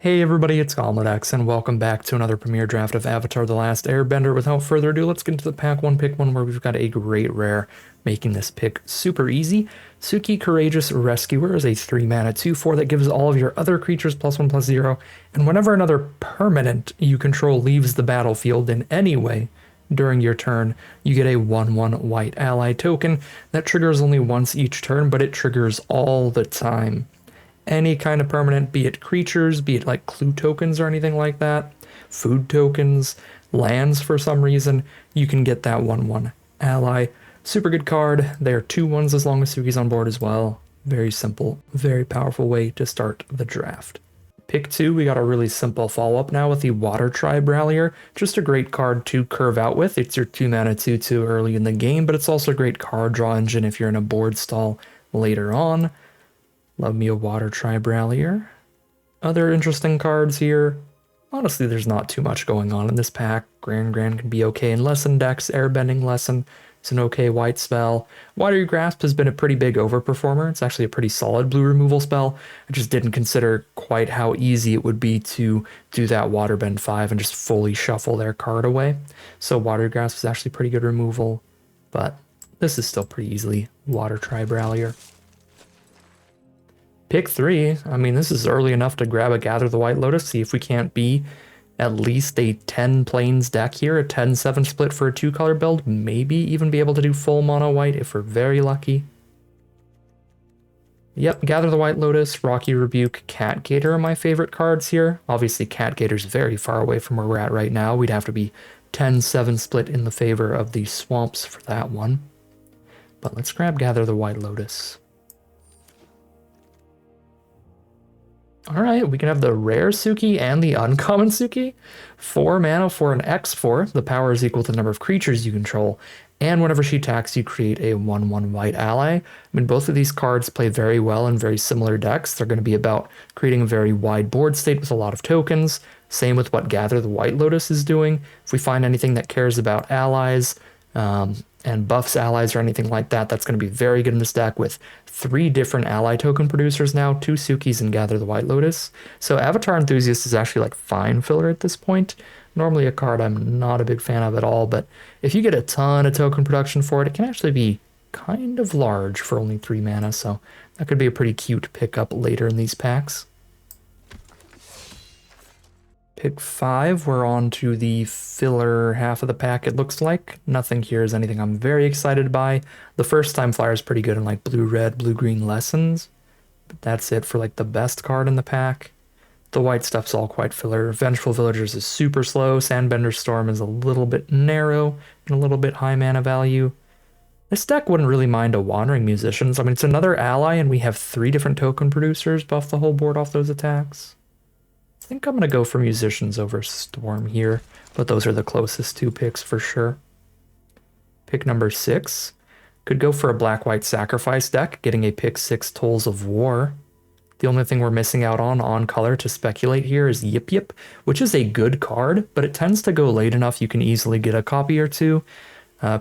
Hey everybody, it's GauntletX, and welcome back to another premiere draft of Avatar: The Last Airbender. Without further ado, let's get into the pack one, pick one, where we've got a great rare, making this pick super easy. Suki Courageous Rescuer is a 3-mana 2/4 that gives all of your other creatures +1/+0, and whenever another permanent you control leaves the battlefield in any way during your turn, you get a 1/1 white ally token that triggers only once each turn, but it triggers all the time. Any kind of permanent, be it creatures, be it like clue tokens or anything like that, food tokens, lands for some reason, you can get that 1/1 ally. Super good card. They are 2/1s as long as Suki's on board as well. Very simple, very powerful way to start the draft. Pick 2, we got a really simple follow-up now with the Water Tribe Rallier. Just a great card to curve out with. It's your 2-mana 2/2 early in the game, but it's also a great card draw engine if you're in a board stall later on. Love me a Water Tribe Rallier. Other interesting cards here. Honestly, there's not too much going on in this pack. Grand can be okay in lesson decks. Airbending lesson is an okay white spell. Watery Grasp has been a pretty big overperformer. It's actually a pretty solid blue removal spell. I just didn't consider quite how easy it would be to do that Waterbend 5 and just fully shuffle their card away. So Watery Grasp is actually pretty good removal, but this is still pretty easily Water Tribe Rallier. Pick 3, I mean, this is early enough to grab a Gather the White Lotus, see if we can't be at least a 10 plains deck here, a 10-7 split for a 2-color build, maybe even be able to do full mono white if we're very lucky. Yep, Gather the White Lotus, Rocky Rebuke, Cat Gator are my favorite cards here. Obviously, Cat Gator's very far away from where we're at right now. We'd have to be 10-7 split in the favor of the Swamps for that one. But let's grab Gather the White Lotus. Alright, we can have the rare Suki and the uncommon Suki. 4 mana for an X4. The power is equal to the number of creatures you control. And whenever she attacks, you create a 1/1 white ally. I mean, both of these cards play very well in very similar decks. They're going to be about creating a very wide board state with a lot of tokens. Same with what Gather the White Lotus is doing. If we find anything that cares about allies, and buffs allies or anything like that, that's going to be very good in this deck with 3 different ally token producers now, 2 Sukis and Gather the White Lotus. So Avatar Enthusiast is actually like fine filler at this point. Normally a card I'm not a big fan of at all, but if you get a ton of token production for it, it can actually be kind of large for only 3 mana, so that could be a pretty cute pickup later in these packs. Pick 5, we're on to the filler half of the pack, it looks like. Nothing here is anything I'm very excited by. The first time flyer is pretty good in like blue-red, blue-green lessons, but that's it for like the best card in the pack. The white stuff's all quite filler. Vengeful Villagers is super slow. Sandbender Storm is a little bit narrow and a little bit high mana value. This deck wouldn't really mind a Wandering Musicians. I mean, it's another ally and we have 3 different token producers buff the whole board off those attacks. I think I'm going to go for Musicians over Storm here, but those are the closest 2 picks for sure. Pick number 6. Could go for a black-white sacrifice deck, getting a pick 6 Tolls of War. The only thing we're missing out on color to speculate here is Yip Yip, which is a good card, but it tends to go late enough you can easily get a copy or 2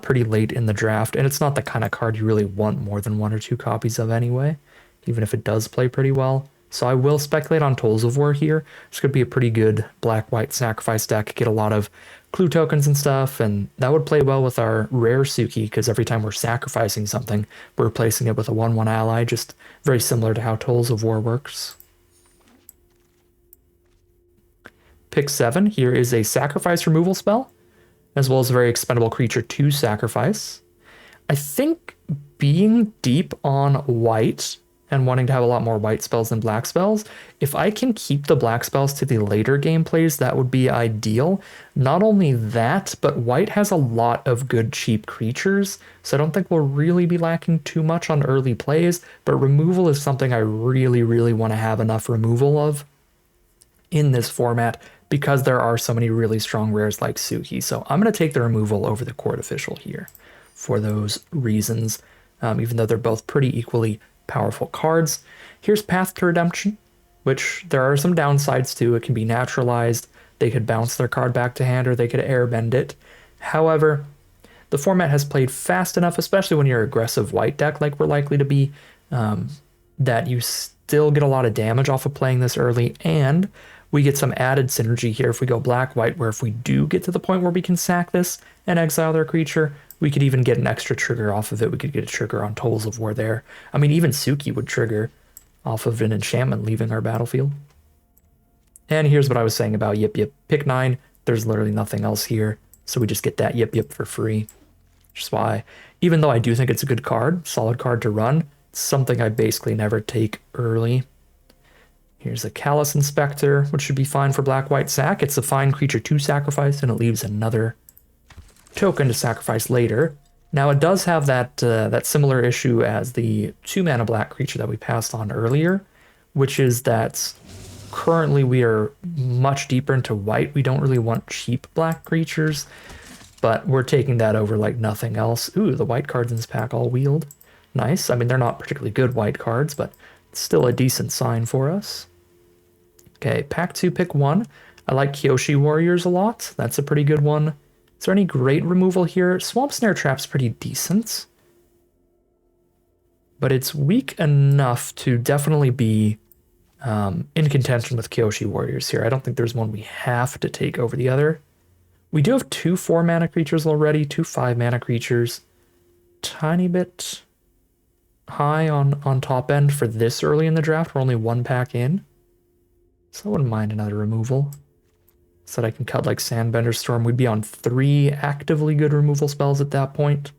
pretty late in the draft, and it's not the kind of card you really want more than 1 or 2 copies of anyway, even if it does play pretty well. So I will speculate on Tolls of War here. This could be a pretty good black-white sacrifice deck, get a lot of clue tokens and stuff, and that would play well with our rare Suki, because every time we're sacrificing something, we're replacing it with a 1/1 ally, just very similar to how Tolls of War works. Pick 7, here is a sacrifice removal spell, as well as a very expendable creature to sacrifice. I think being deep on white and wanting to have a lot more white spells than black spells, if I can keep the black spells to the later game plays, that would be ideal. Not only that, but white has a lot of good cheap creatures, so I don't think we'll really be lacking too much on early plays, but removal is something I really want to have enough removal of in this format, because there are so many really strong rares like Suki. So I'm going to take the removal over the Court Official here for those reasons, even though they're both pretty equally powerful cards. Here's Path to Redemption, which there are some downsides to. It can be naturalized. They could bounce their card back to hand, or they could airbend it. However, the format has played fast enough, especially when you're an aggressive white deck like we're likely to be, that you still get a lot of damage off of playing this early, and we get some added synergy here if we go black-white, where if we do get to the point where we can sack this and exile their creature, we could even get an extra trigger off of it. We could get a trigger on Tolls of War there. I mean, even Suki would trigger off of an enchantment leaving our battlefield. And here's what I was saying about Yip Yip. Pick 9, there's literally nothing else here, so we just get that Yip Yip for free. Which is why, even though I do think it's a good card, solid card to run, it's something I basically never take early. Here's a Callous Inspector, which should be fine for black-white sack. It's a fine creature to sacrifice, and it leaves another token to sacrifice later. Now, it does have that similar issue as the 2-mana black creature that we passed on earlier, which is that currently we are much deeper into white. We don't really want cheap black creatures, but we're taking that over like nothing else. Ooh, the white cards in this pack all wheeled. Nice. I mean, they're not particularly good white cards, but it's still a decent sign for us. Okay, pack 2, pick 1. I like Kyoshi Warriors a lot. That's a pretty good one. Is there any great removal here? Swamp Snare Trap's pretty decent, but it's weak enough to definitely be in contention with Kyoshi Warriors here. I don't think there's one we have to take over the other. We do have 2 4-mana creatures already, 2 5-mana creatures. Tiny bit high on top end for this early in the draft. We're only 1 pack in, so I wouldn't mind another removal. So that I can cut like Sandbender Storm. We'd be on 3 actively good removal spells at that point.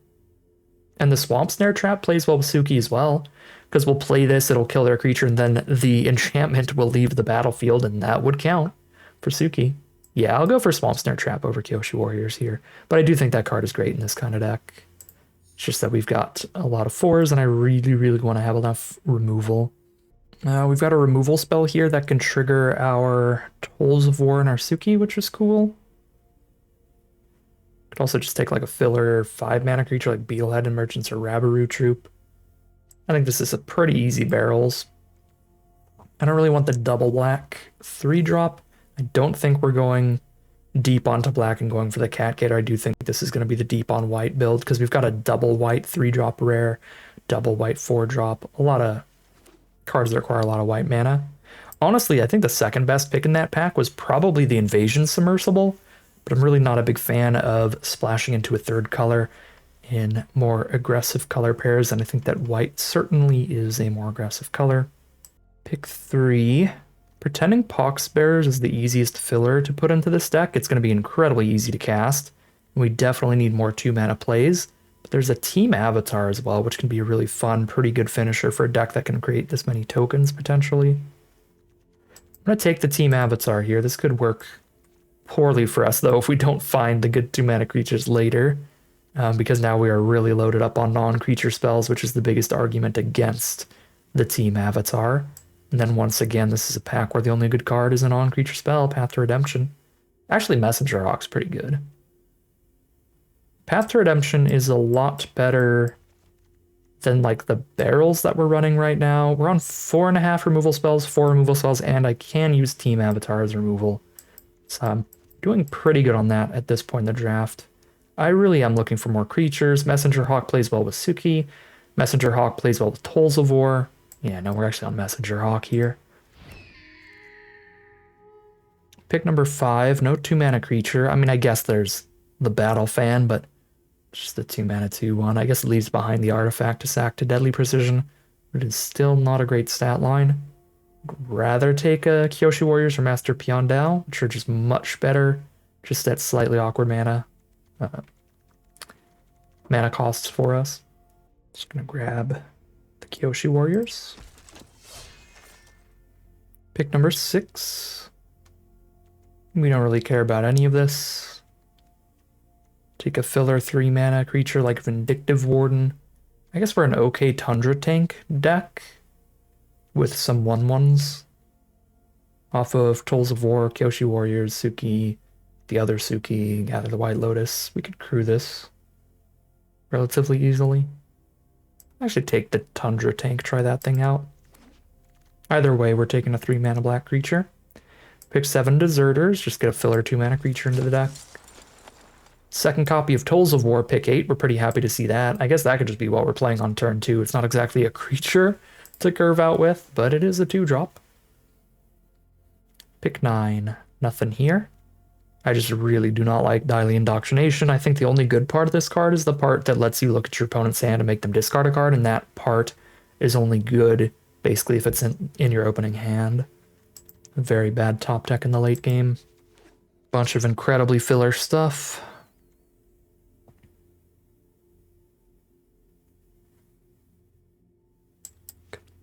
And the Swamp Snare Trap plays well with Suki as well, because we'll play this, it'll kill their creature, and then the enchantment will leave the battlefield, and that would count for Suki. Yeah, I'll go for Swamp Snare Trap over Kyoshi Warriors here, but I do think that card is great in this kind of deck. It's just that we've got a lot of 4s, and I really, really want to have enough removal. We've got a removal spell here that can trigger our Tolls of War and our Suki, which is cool. Could also just take like a filler 5-mana creature like Beetlehead Emergence or Rabaroo Troop. I think this is a pretty easy barrels. I don't really want the double black 3-drop. I don't think we're going deep onto black and going for the Cat Gator. I do think this is going to be the deep on white build, because we've got a double white 3-drop rare, double white 4-drop, a lot of cards that require a lot of white mana. Honestly, I think the second best pick in that pack was probably the Invasion Submersible, but I'm really not a big fan of splashing into a 3rd color in more aggressive color pairs, and I think that white certainly is a more aggressive color. Pick 3. Pretending Poxbearers is the easiest filler to put into this deck. It's going to be incredibly easy to cast, and we definitely need more 2-mana plays. But there's a Team Avatar as well, which can be a really fun, pretty good finisher for a deck that can create this many tokens, potentially. I'm going to take the Team Avatar here. This could work poorly for us, though, if we don't find the good 2-mana creatures later, because now we are really loaded up on non-creature spells, which is the biggest argument against the Team Avatar. And then once again, this is a pack where the only good card is a non-creature spell, Path to Redemption. Actually, Messenger Hawk's pretty good. Path to Redemption is a lot better than like the barrels that we're running right now. We're on 4.5 removal spells, 4 removal spells, and I can use Team Avatar as removal. So I'm doing pretty good on that at this point in the draft. I really am looking for more creatures. Messenger Hawk plays well with Suki. Messenger Hawk plays well with Tolls of War. Yeah, no, we're actually on Messenger Hawk here. Pick number 5, no 2-mana creature. I mean, I guess there's the Battle Fan, but it's just the 2-mana 2/1. I guess it leaves behind the artifact to sack to Deadly Precision, but it's still not a great stat line. I'd rather take a Kyoshi Warriors or Master Piondao, which are just much better, just at slightly awkward mana costs for us. Just gonna grab the Kyoshi Warriors. Pick number 6. We don't really care about any of this. Take a filler 3-mana creature like Vindictive Warden. I guess we're an okay Tundra tank deck with some 1/1s off of Tolls of War, Kyoshi Warriors, Suki, the other Suki, Gather the White Lotus. We could crew this relatively easily. Actually take the Tundra tank, try that thing out. Either way, we're taking a 3-mana black creature. Pick 7 Deserters, just get a filler 2-mana creature into the deck. Second copy of Tolls of War, pick 8. We're pretty happy to see that. I guess that could just be what we're playing on turn 2. It's not exactly a creature to curve out with, but it is a 2-drop. Pick 9. Nothing here. I just really do not like Daily Indoctrination. I think the only good part of this card is the part that lets you look at your opponent's hand and make them discard a card, and that part is only good basically if it's in your opening hand. A very bad top deck in the late game. Bunch of incredibly filler stuff.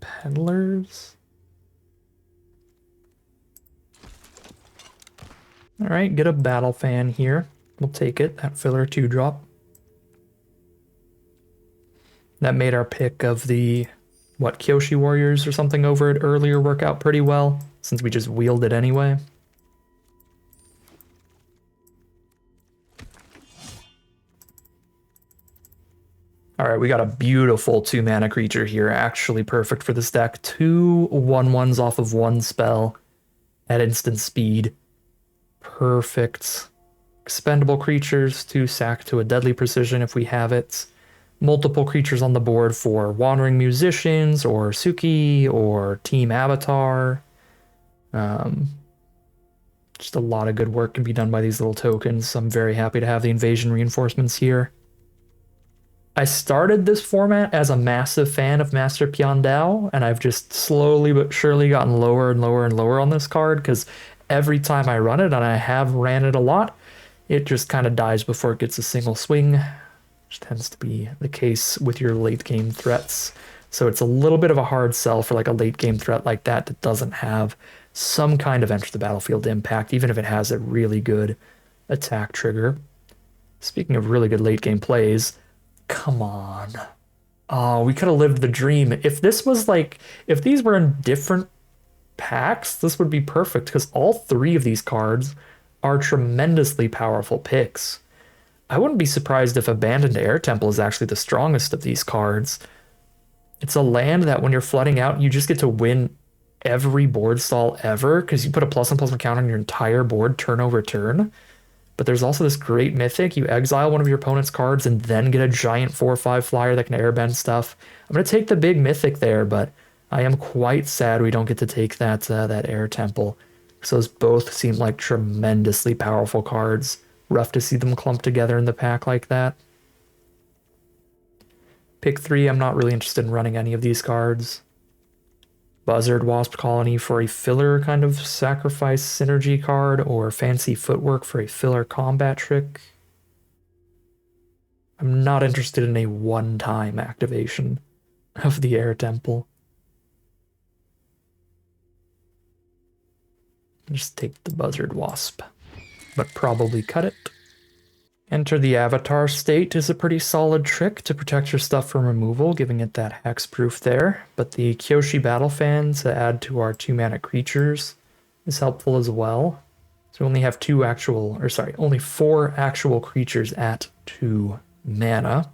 Peddlers. All right, get a battle fan here. We'll take it, that filler 2-drop. That made our pick of the, what, Kyoshi Warriors or something over it earlier work out pretty well, since we just wheeled it anyway. All right, we got a beautiful 2-mana creature here, actually perfect for this deck. 2 1/1s off of 1 spell at instant speed. Perfect. Expendable creatures to sack to a deadly precision if we have it. Multiple creatures on the board for Wandering Musicians or Suki or Team Avatar. Just a lot of good work can be done by these little tokens. I'm very happy to have the invasion reinforcements here. I started this format as a massive fan of Master Piandao, and I've just slowly but surely gotten lower and lower and lower on this card, because every time I run it, and I have ran it a lot, it just kind of dies before it gets a single swing, which tends to be the case with your late game threats. So it's a little bit of a hard sell for like a late game threat like that that doesn't have some kind of enter the battlefield impact, even if it has a really good attack trigger. Speaking of really good late game plays, come on. Oh, we could have lived the dream. If this was like, if these were in different packs, this would be perfect, because all 3 of these cards are tremendously powerful picks. I wouldn't be surprised if Abandoned Air Temple is actually the strongest of these cards. It's a land that when you're flooding out, you just get to win every board stall ever, because you put a +1/+1 counter on your entire board turn over turn. But there's also this great mythic. You exile one of your opponent's cards and then get a giant 4/5 flyer that can airbend stuff. I'm going to take the big mythic there, but I am quite sad we don't get to take that Air Temple. So those both seem like tremendously powerful cards. Rough to see them clumped together in the pack like that. Pick 3, I'm not really interested in running any of these cards. Buzzard Wasp Colony for a filler kind of sacrifice synergy card, or Fancy Footwork for a filler combat trick. I'm not interested in a one-time activation of the Air Temple. Just take the Buzzard Wasp, but probably cut it. Enter the Avatar State is a pretty solid trick to protect your stuff from removal, giving it that hexproof there. But the Kyoshi Battle Fan to add to our 2-mana creatures is helpful as well. So we only have only 4 actual creatures at 2 mana.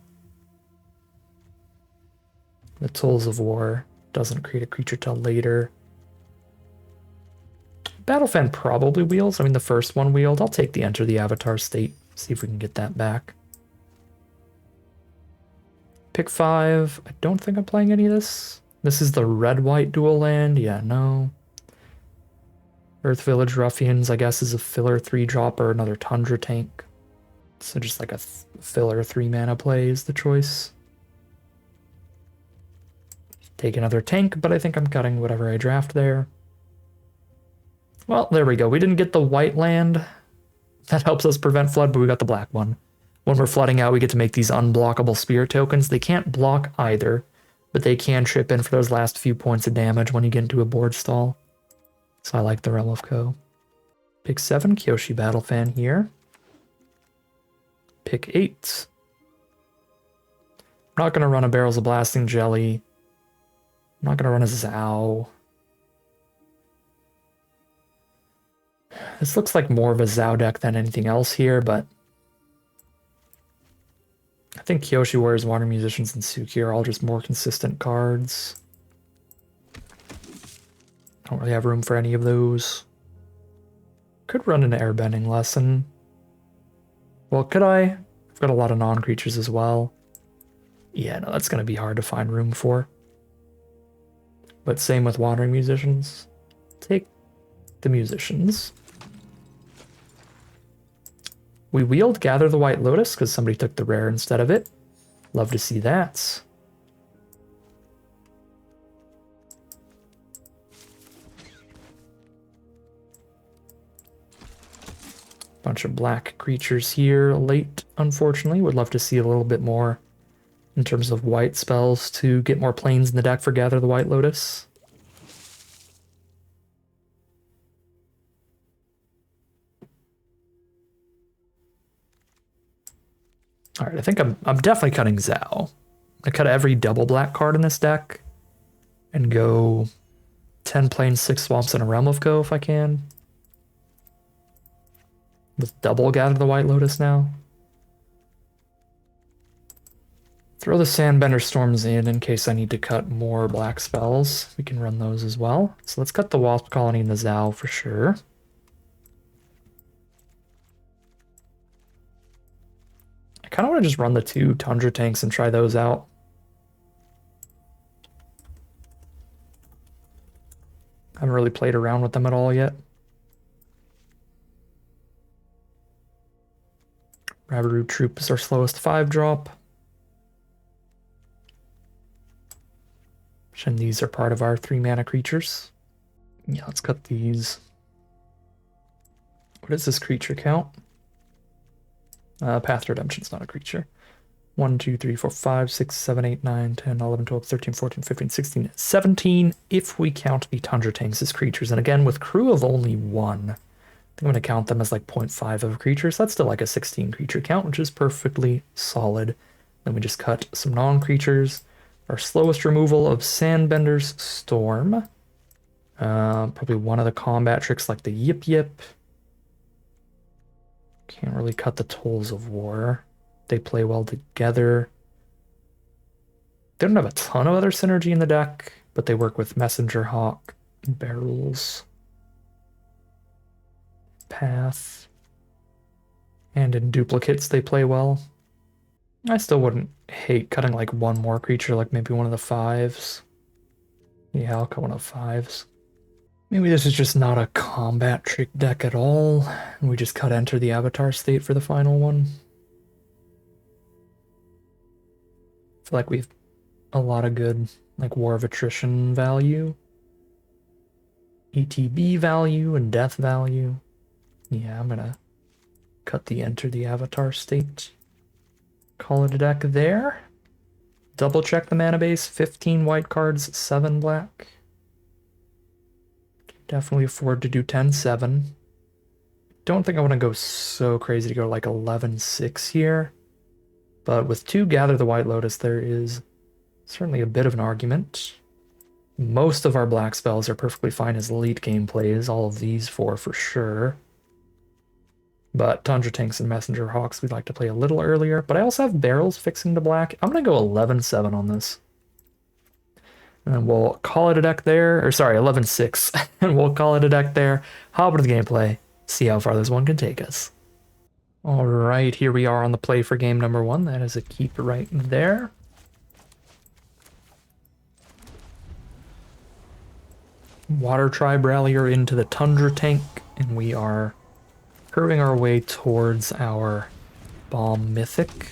The Tools of War doesn't create a creature till later. Battle Fan probably wheels. I mean, the first one wheeled. I'll take the Enter the Avatar State. See if we can get that back. Pick 5. I don't think I'm playing any of this. This is the red-white dual land. Yeah, no. Earth Village Ruffians, I guess, is a filler 3-dropper, another Tundra tank. So just like a filler 3-mana play is the choice. Take another tank, but I think I'm cutting whatever I draft there. Well, there we go. We didn't get the white land. That helps us prevent flood, but we got the black one. When we're flooding out, we get to make these unblockable spirit tokens. They can't block either, but they can chip in for those last few points of damage when you get into a board stall. So I like the Realm of Ko. Pick 7, Kyoshi Battle Fan here. Pick 8. I'm not going to run a Barrels of Blasting Jelly. I'm not going to run a Zao. This looks like more of a Zao deck than anything else here, but I think Kyoshi Warriors, Wandering Musicians, and Suki are all just more consistent cards. Don't really have room for any of those. Could run an Airbending lesson. Well, could I? I've got a lot of non-creatures as well. Yeah, no, that's going to be hard to find room for. But same with Wandering Musicians. Take the musicians. We wheeled Gather the White Lotus because somebody took the rare instead of it. Love to see that. Bunch of black creatures here late, unfortunately. Would love to see a little bit more in terms of white spells to get more planes in the deck for Gather the White Lotus. All right, I think I'm definitely cutting Zao. I cut every double black card in this deck and go 10 plains, 6 swamps, and a Realm of Go if I can. With double Gather the White Lotus now. Throw the Sandbender Storms in case I need to cut more black spells. We can run those as well. So let's cut the Wasp Colony and the Zao for sure. I kind of want to just run the 2 Tundra Tanks and try those out. I haven't really played around with them at all yet. Rabbit Troop is our slowest 5-drop. And these are part of our 3-mana creatures. Yeah, let's cut these. What is this creature count? Path to Redemption's not a creature. 1, 2, 3, 4, 5, 6, 7, 8, 9, 10, 11, 12, 13, 14, 15, 16, 17, if we count the Tundra Tanks as creatures. And again, with crew of only 1, I think I'm going to count them as like 0.5 of a creature. So that's still like a 16 creature count, which is perfectly solid. Then we just cut some non-creatures. Our slowest removal of Sandbender's Storm. Probably one of the combat tricks like the Yip Yip. Can't really cut the Tolls of War. They play well together. They don't have a ton of other synergy in the deck, but they work with Messenger Hawk, Barrels, Path, and in duplicates they play well. I still wouldn't hate cutting like one more creature, like maybe one of the 5s. Yeah, I'll cut one of 5s. Maybe this is just not a combat trick deck at all, and we just cut Enter the Avatar state for the final one. I feel like we've a lot of good like War of Attrition value, ETB value, and death value. Yeah, I'm gonna cut the Enter the Avatar state. Call it a deck there. Double check the mana base. 15 white cards, 7 black. Definitely afford to do 10-7. Don't think I want to go so crazy to go like 11-6 here. But with 2 Gather the White Lotus, there is certainly a bit of an argument. Most of our black spells are perfectly fine as late game plays. All of these 4 for sure. But Tundra Tanks and Messenger Hawks we'd like to play a little earlier. But I also have Barrels fixing to black. I'm going to go 11-7 on this. And then we'll call it a deck there. Or sorry, 11-6. And we'll call it a deck there. Hop into the gameplay. See how far this one can take us. Alright, here we are on the play for game number 1. That is a keep right there. Water Tribe Rallier into the Tundra Tank. And we are curving our way towards our Bomb Mythic.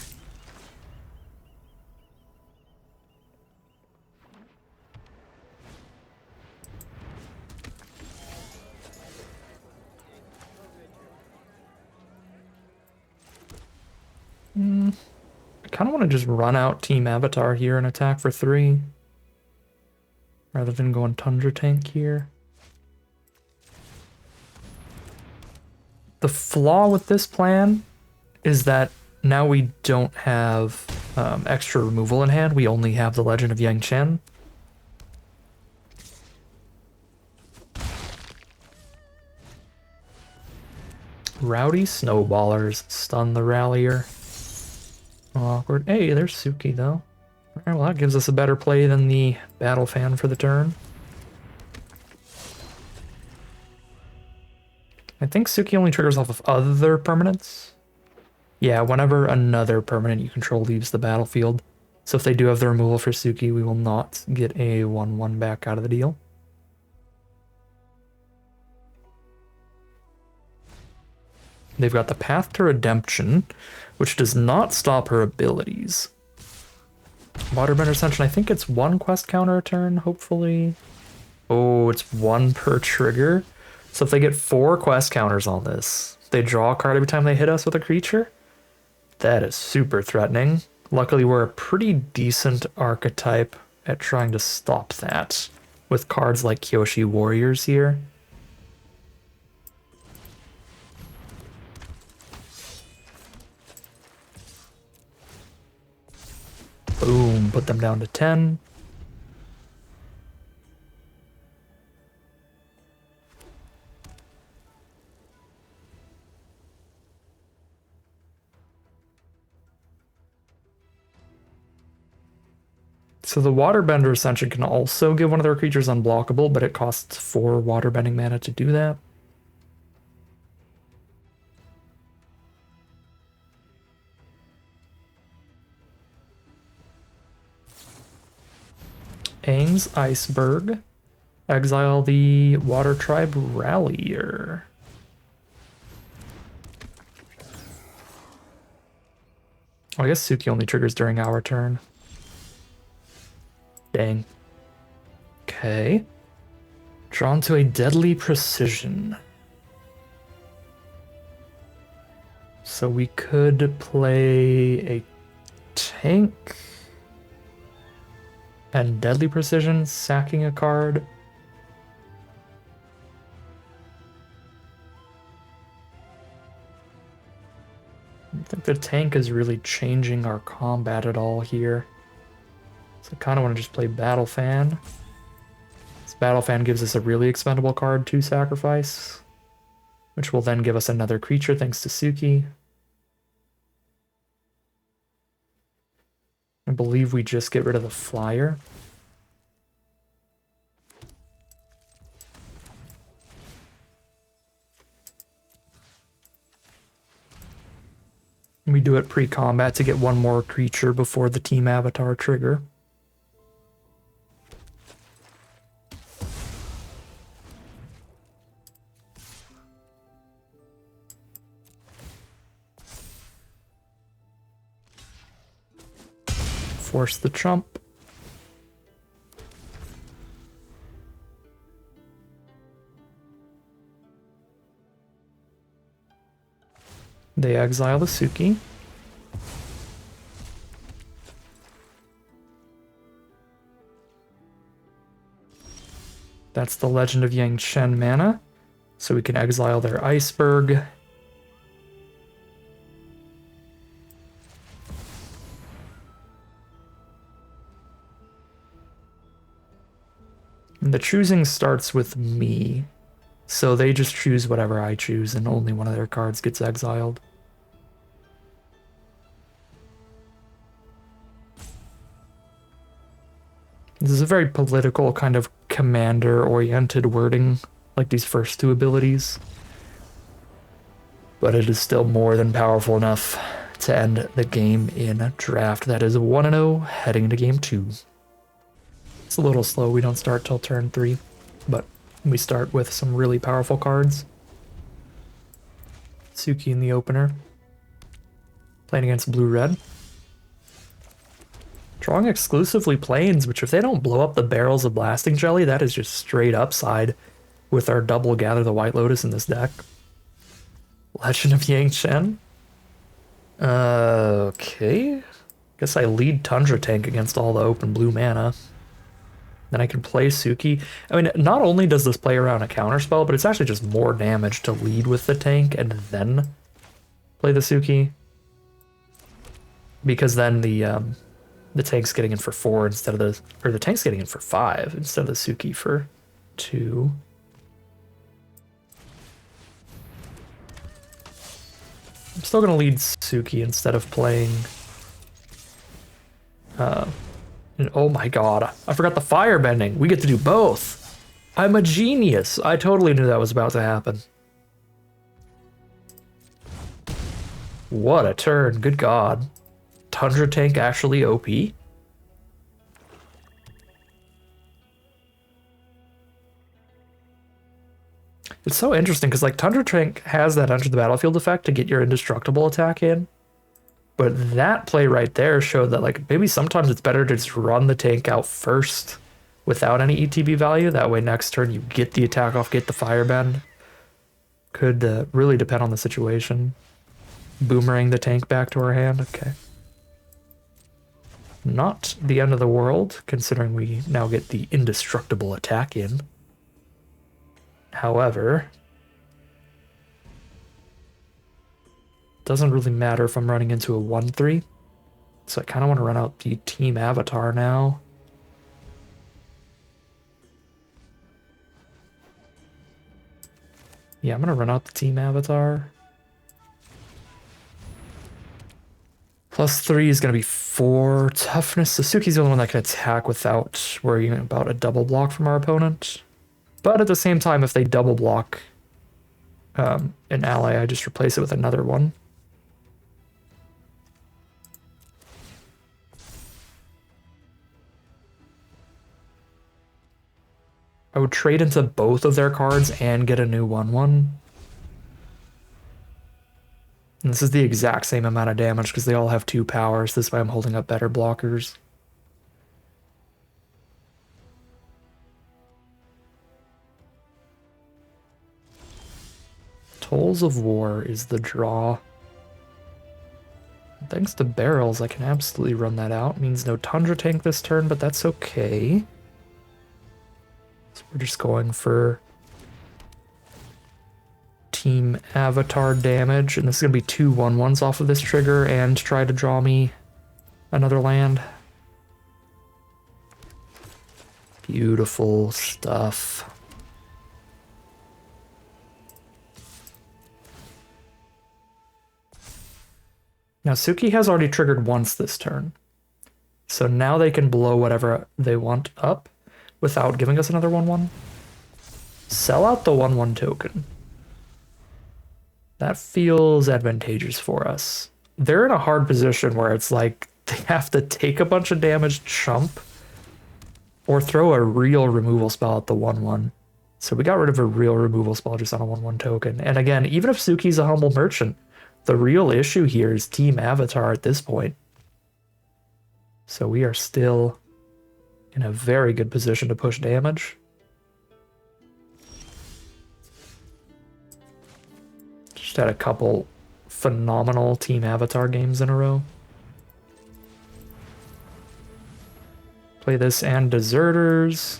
I kind of want to just run out Team Avatar here and attack for 3. Rather than going Tundra Tank here. The flaw with this plan is that now we don't have extra removal in hand. We only have the Legend of Yang Chen. Rowdy Snowballers stun the Rallier. Awkward. Hey, there's Suki though. Alright, well that gives us a better play than the Battle Fan for the turn. I think Suki only triggers off of other permanents. Yeah, whenever another permanent you control leaves the battlefield. So if they do have the removal for Suki, we will not get a 1/1 back out of the deal. They've got the Path to Redemption, which does not stop her abilities. Waterbender Ascension, I think it's 1 quest counter a turn, hopefully. Oh, it's 1 per trigger. So if they get 4 quest counters on this, they draw a card every time they hit us with a creature. That is super threatening. Luckily, we're a pretty decent archetype at trying to stop that with cards like Kyoshi Warriors here. Boom, put them down to 10. So the Waterbender Ascension can also give one of their creatures unblockable, but it costs 4 Waterbending mana to do that. Aang's Iceberg. Exile the Water Tribe Rallier. Oh, I guess Suki only triggers during our turn. Dang. Okay. Drawn to a Deadly Precision. So we could play a tank and Deadly Precision, sacking a card. I don't think the tank is really changing our combat at all here. So I kind of want to just play Battle Fan. This Battle Fan gives us a really expendable card to sacrifice, which will then give us another creature thanks to Suki. I believe we just get rid of the flyer. We do it pre-combat to get 1 more creature before the team avatar trigger. Force the chump. They exile the Suki. That's the Legend of Yang Chen mana. So we can exile their Iceberg. And the choosing starts with me. So they just choose whatever I choose and only one of their cards gets exiled. This is a very political kind of commander-oriented wording, like these first 2 abilities. But it is still more than powerful enough to end the game in a draft. That is 1-0 heading into game 2. It's a little slow, we don't start till turn 3, but we start with some really powerful cards. Suki in the opener. Playing against blue-red. Drawing exclusively planes, which if they don't blow up the barrels of Blasting Jelly, that is just straight upside with our double Gather the White Lotus in this deck. Legend of Yang Chen? Okay. Guess I lead Tundra Tank against all the open blue mana. Then I can play Suki. I mean, not only does this play around a counterspell, but it's actually just more damage to lead with the tank and then play the Suki. Because then the tank's getting in for 4 instead of the... Or the tank's getting in for 5 instead of the Suki for 2. I'm still going to lead Suki instead of playing... And oh my god, I forgot the Firebending. We get to do both. I'm a genius. I totally knew that was about to happen. What a turn, good god. Tundra Tank actually OP? It's so interesting because like Tundra Tank has that enter the battlefield effect to get your indestructible attack in. But that play right there showed that like maybe sometimes it's better to just run the tank out first without any ETB value. That way next turn you get the attack off, get the firebend. Could really depend on the situation. Boomerang the tank back to our hand. Okay. Not the end of the world, considering we now get the indestructible attack in. However, doesn't really matter if I'm running into a 1-3. So I kind of want to run out the team avatar now. Yeah, I'm going to run out the team avatar. +3 is going to be 4 toughness. Suzuki's the only one that can attack without worrying about a double block from our opponent. But at the same time, if they double block an ally, I just replace it with another one. I would trade into both of their cards and get a new 1/1. And this is the exact same amount of damage because they all have 2 powers. This way I'm holding up better blockers. Tolls of War is the draw. Thanks to barrels, I can absolutely run that out. Means no Tundra Tank this turn, but that's okay. So we're just going for team avatar damage, and this is going to be 2 1/1s off of this trigger and try to draw me another land. Beautiful stuff. Now Suki has already triggered once this turn, so now they can blow whatever they want up without giving us another 1/1. Sell out the 1/1 token. That feels advantageous for us. They're in a hard position where it's like they have to take a bunch of damage, chump, or throw a real removal spell at the 1/1. So we got rid of a real removal spell just on a 1/1 token. And again, even if Suki's a humble merchant, the real issue here is team avatar at this point. So we are still in a very good position to push damage. Just had a couple phenomenal team avatar games in a row. Play this and Deserters.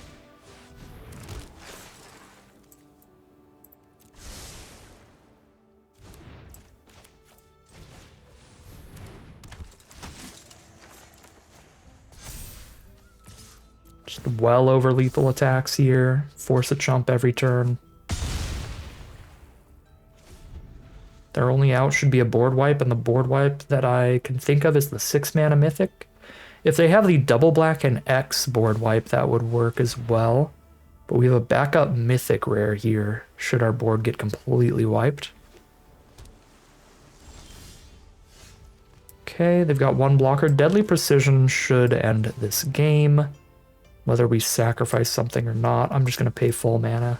Just well over lethal attacks here. Force a chump every turn. Their only out should be a board wipe, and the board wipe that I can think of is the 6-mana mythic. If they have the double black and X board wipe, that would work as well. But we have a backup mythic rare here, should our board get completely wiped. Okay, they've got 1 blocker. Deadly Precision should end this game. Whether we sacrifice something or not, I'm just going to pay full mana.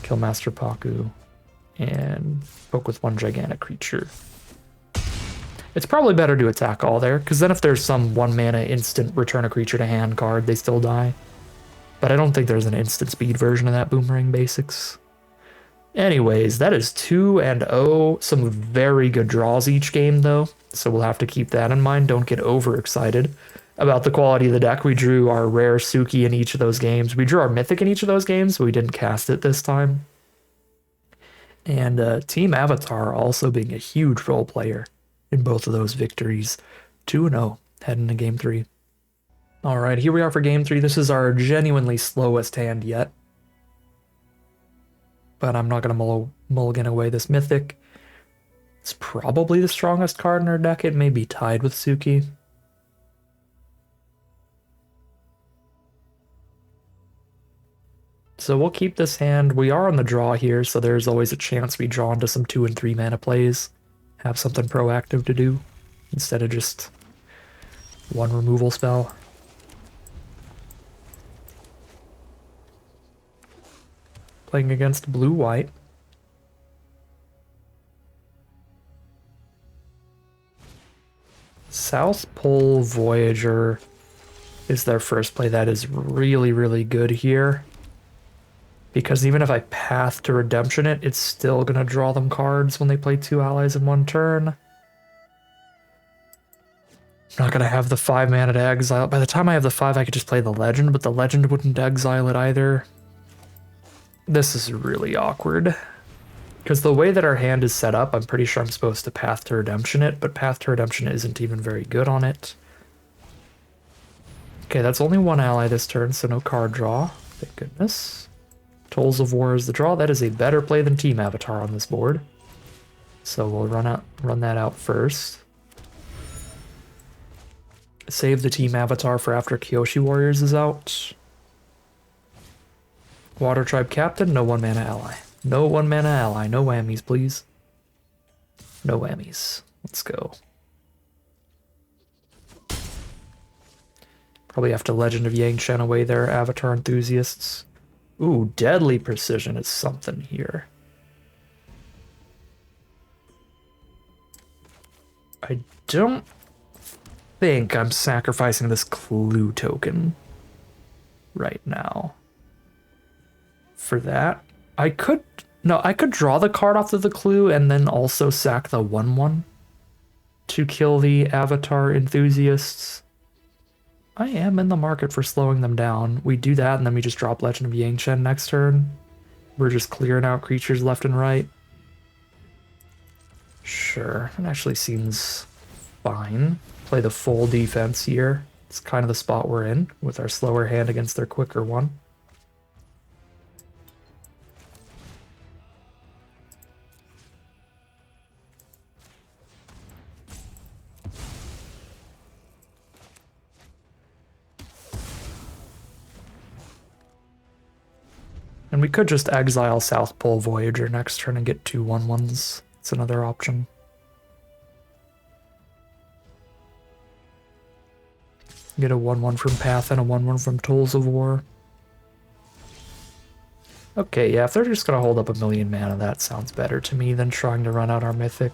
Kill Master Paku. And poke with 1 gigantic creature. It's probably better to attack all there, because then if there's some 1 mana instant return a creature to hand card, they still die. But I don't think there's an instant speed version of that Boomerang Basics. Anyways, that is 2-0. Some very good draws each game, though, so we'll have to keep that in mind. Don't get overexcited about the quality of the deck. We drew our rare Suki in each of those games. We drew our mythic in each of those games, but we didn't cast it this time. And Team Avatar also being a huge role player in both of those victories. 2-0 heading into Game 3. All right, here we are for Game 3. This is our genuinely slowest hand yet. But I'm not going to mulligan away this mythic. It's probably the strongest card in our deck. It may be tied with Suki. So we'll keep this hand. We are on the draw here, so there's always a chance we draw into some 2 and 3 mana plays. Have something proactive to do instead of just 1 removal spell. Playing against blue-white. South Pole Voyager is their first play. That is really, really good here. Because even if I Path to Redemption it, it's still going to draw them cards when they play 2 allies in 1 turn. I'm not going to have the 5 mana to exile. By the time I have the 5, I could just play the Legend, but the Legend wouldn't exile it either. This is really awkward. Because the way that our hand is set up, I'm pretty sure I'm supposed to Path to Redemption it, but Path to Redemption isn't even very good on it. Okay, that's only 1 ally this turn, so no card draw. Thank goodness. Tolls of War is the draw. That is a better play than Team Avatar on this board. So we'll run that out first. Save the Team Avatar for after Kyoshi Warriors is out. Water Tribe Captain, no 1 mana ally. No 1 mana ally. No whammies, please. No whammies. Let's go. Probably have to Legend of Yangshan away their Avatar enthusiasts. Ooh, Deadly Precision is something here. I don't think I'm sacrificing this clue token right now for that. I could draw the card off of the clue and then also sack the 1/1 to kill the Avatar enthusiasts. I am in the market for slowing them down. We do that and then we just drop Legend of Yangshan next turn. We're just clearing out creatures left and right. Sure, it actually seems fine. Play the full defense here. It's kind of the spot we're in with our slower hand against their quicker one. And we could just exile South Pole Voyager next turn and get 2 1/1s. It's another option. Get a 1/1 from Path and a 1/1 from Tolls of War. Okay, yeah, if they're just gonna hold up 1,000,000 mana, that sounds better to me than trying to run out our Mythic.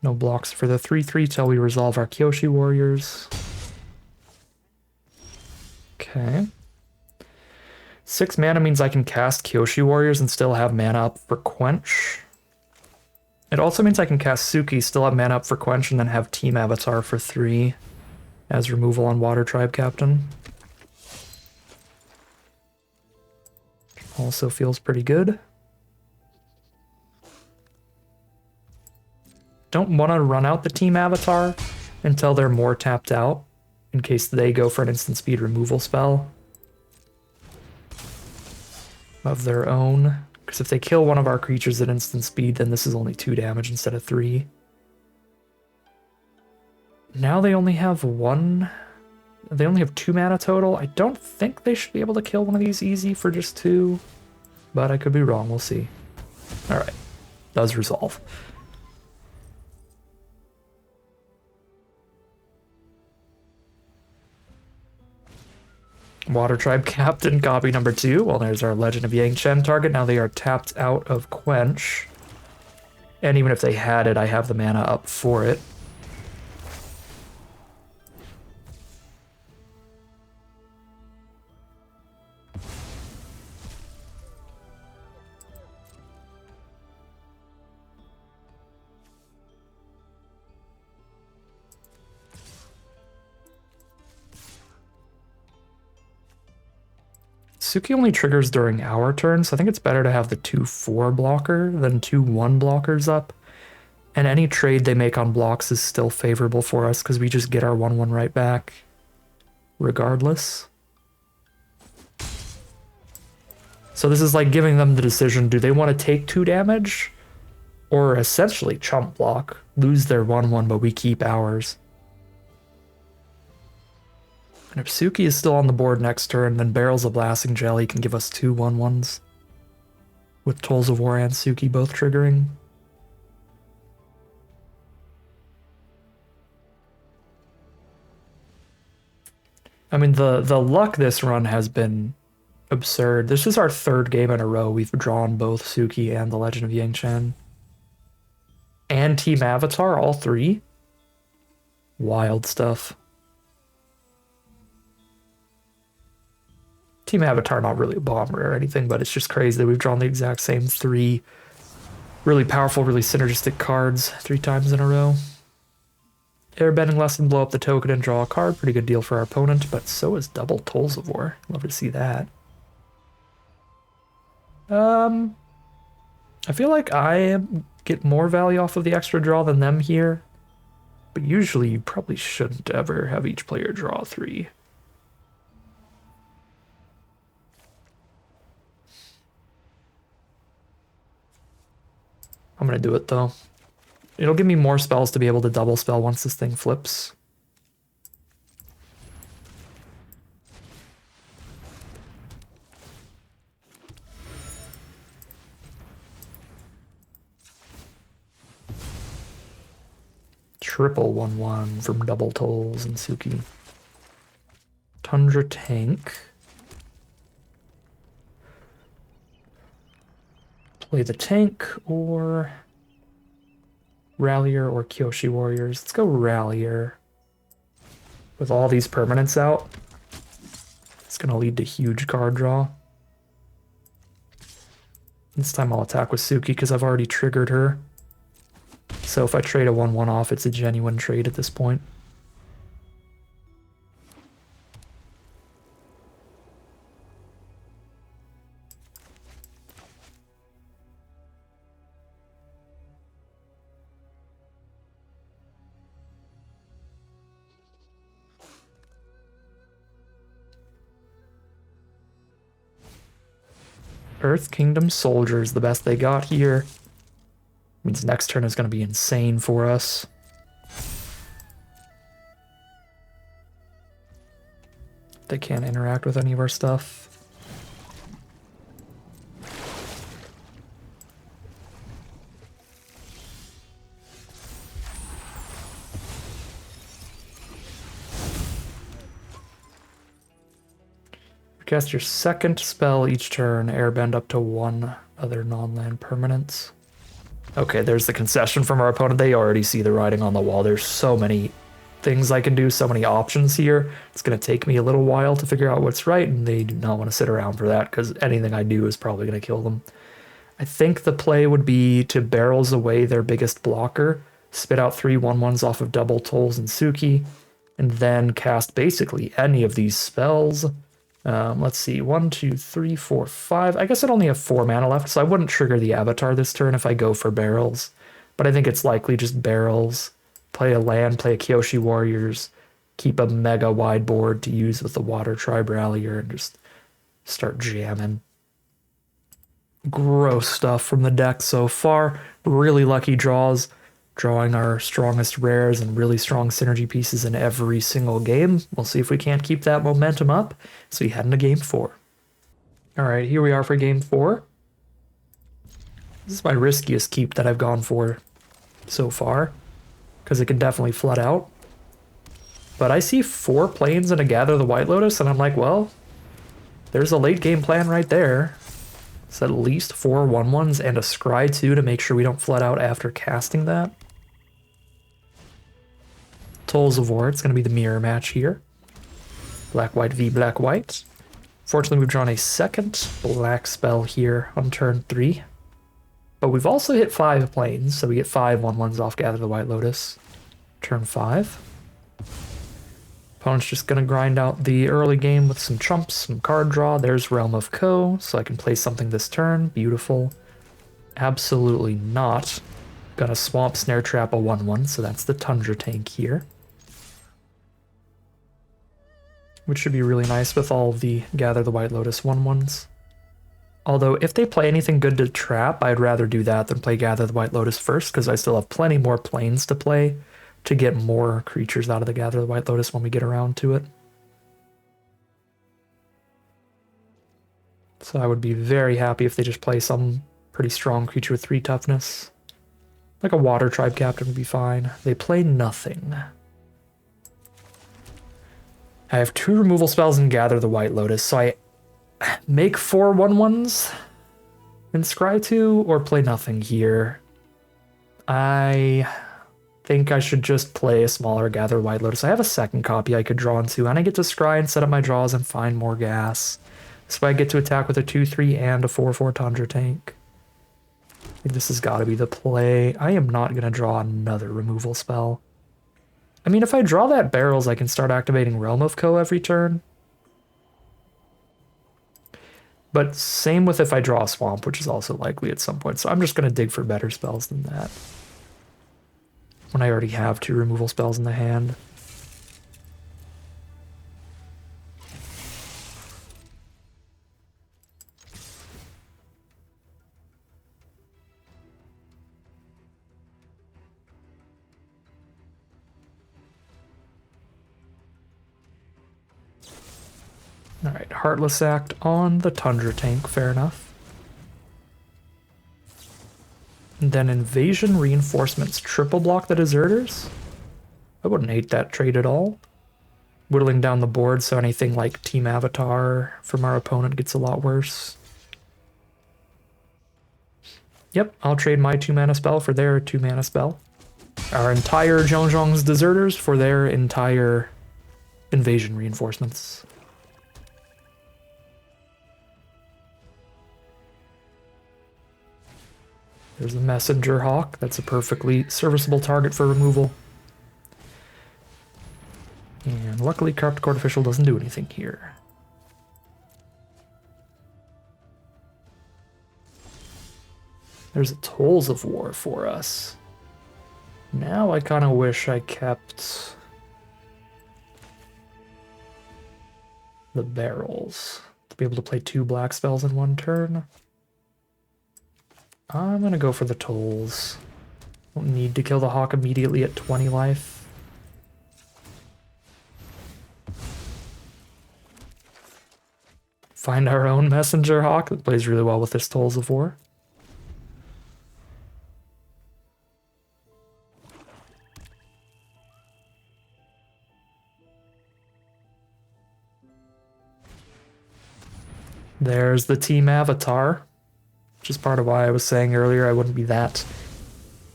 No blocks for the 3/3 till we resolve our Kyoshi Warriors. Okay. 6 mana means I can cast Kyoshi Warriors and still have mana up for Quench. It also means I can cast Suki, still have mana up for Quench, and then have Team Avatar for 3 as removal on Water Tribe Captain. Also feels pretty good. Don't want to run out the Team Avatar until they're more tapped out, in case they go for an instant speed removal spell of their own. Because if they kill one of our creatures at instant speed, then this is only 2 damage instead of 3. Now they only have 1. They only have 2 mana total. I don't think they should be able to kill one of these easy for just 2, but I could be wrong. We'll see. All right, does resolve. Water Tribe Captain, copy number 2. Well, there's our Legend of Yangshan target. Now they are tapped out of Quench. And even if they had it, I have the mana up for it. Suki only triggers during our turn, so I think it's better to have the 2/4 blocker than 2/1 blockers up. And any trade they make on blocks is still favorable for us because we just get our 1/1 right back regardless. So this is like giving them the decision, do they want to take 2 damage or essentially chump block, lose their 1/1 but we keep ours. And if Suki is still on the board next turn, then Barrels of Blasting Jelly can give us 2 1/1s. with Tolls of War and Suki both triggering. I mean, the luck this run has been absurd. This is our third game in a row we've drawn both Suki and the Legend of Yang-Chen. And Team Avatar, all three. Wild stuff. Team Avatar, not really a bomber or anything, but it's just crazy that we've drawn the exact same three really powerful, really synergistic cards 3 times in a row. Airbending lesson, blow up the token and draw a card. Pretty good deal for our opponent, but so is double Tolls of War. Love to see that. I feel like I get more value off of the extra draw than them here, but usually you probably shouldn't ever have each player draw 3. I'm gonna do it though. It'll give me more spells to be able to double spell once this thing flips. Triple 1/1 from double Tolls and Suki. Tundra Tank. Play the tank or Rallier or Kyoshi Warriors. Let's go Rallier. With all these permanents out, it's going to lead to huge card draw. This time I'll attack with Suki because I've already triggered her. So if I trade a 1/1 off, it's a genuine trade at this point. Earth Kingdom Soldiers, the best they got here. Means next turn is going to be insane for us. They can't interact with any of our stuff. Cast your second spell each turn, airbend up to 1 other non-land permanents. Okay, there's the concession from our opponent. They already see the writing on the wall. There's so many things I can do, so many options here. It's going to take me a little while to figure out what's right, and they do not want to sit around for that because anything I do is probably going to kill them. I think the play would be to barrels away their biggest blocker, spit out 3 1/1s off of double Tolls and Suki, and then cast basically any of these spells. Let's see, 1, 2, 3, 4, 5. I guess I'd only have 4 mana left, so I wouldn't trigger the Avatar this turn if I go for barrels. But I think it's likely just barrels. Play a land, play a Kyoshi Warriors, keep a mega wide board to use with the Water Tribe Rallier, and just start jamming. Gross stuff from the deck so far. Really lucky draws. Drawing our strongest rares and really strong synergy pieces in every single game. We'll see if we can't keep that momentum up as we head into game 4. All right, here we are for game 4. This is my riskiest keep that I've gone for so far, because it can definitely flood out. But I see 4 planes and a Gather the White Lotus, and I'm like, well, there's a late game plan right there. It's at least 4 1/1s and a Scry 2 to make sure we don't flood out after casting that. Tolls of War, it's going to be the mirror match here. Black-white v black-white. Fortunately, we've drawn a second black spell here on turn 3. But we've also hit 5 planes, so we get 5 1/1s off Gather the White Lotus. Turn 5. Opponent's just going to grind out the early game with some trumps, some card draw. There's Realm of Ko, so I can play something this turn. Beautiful. Absolutely not. Gonna Swamp Snare Trap a 1/1, so that's the Tundra Tank here. Which should be really nice with all of the Gather the White Lotus 1/1s. Although, if they play anything good to trap, I'd rather do that than play Gather the White Lotus first, because I still have plenty more planes to play to get more creatures out of the Gather the White Lotus when we get around to it. So I would be very happy if they just play some Pretty strong creature with 3 toughness. Like a water tribe captain would be fine. They play nothing. I have 2 removal spells and gather the White Lotus, so I make 4 1/1s and scry 2 or play nothing here. I think I should just play a smaller gather White Lotus. I have a second copy I could draw into, and I get to scry and set up my draws and find more gas. So I get to attack with a 2/3 and a 4/4 Tundra tank. I think this has got to be the play. I am not going to draw another removal spell. I mean, if I draw that Barrels, I can start activating Realm of Co every turn. But same with if I draw a Swamp, which is also likely at some point. So I'm just going to dig for better spells than that, when I already have 2 removal spells in the hand. Alright, Heartless Act on the Tundra tank, fair enough. And then Invasion Reinforcements triple block the Deserters? I wouldn't hate that trade at all. Whittling down the board so anything like Team Avatar from our opponent gets a lot worse. Yep, I'll trade my 2-mana spell for their 2-mana spell. Our entire Zhongzhong's Deserters for their entire Invasion Reinforcements. There's a Messenger Hawk. That's a perfectly serviceable target for removal. And luckily, Corrupt Court Official doesn't do anything here. There's a Tolls of War for us. Now I kind of wish I kept the Barrels to be able to play 2 black spells in 1 turn. I'm gonna go for the Tolls. Don't need to kill the Hawk immediately at 20 life. Find our own Messenger Hawk that plays really well with this Tolls of War. There's the Team Avatar. Which is part of why I was saying earlier I wouldn't be that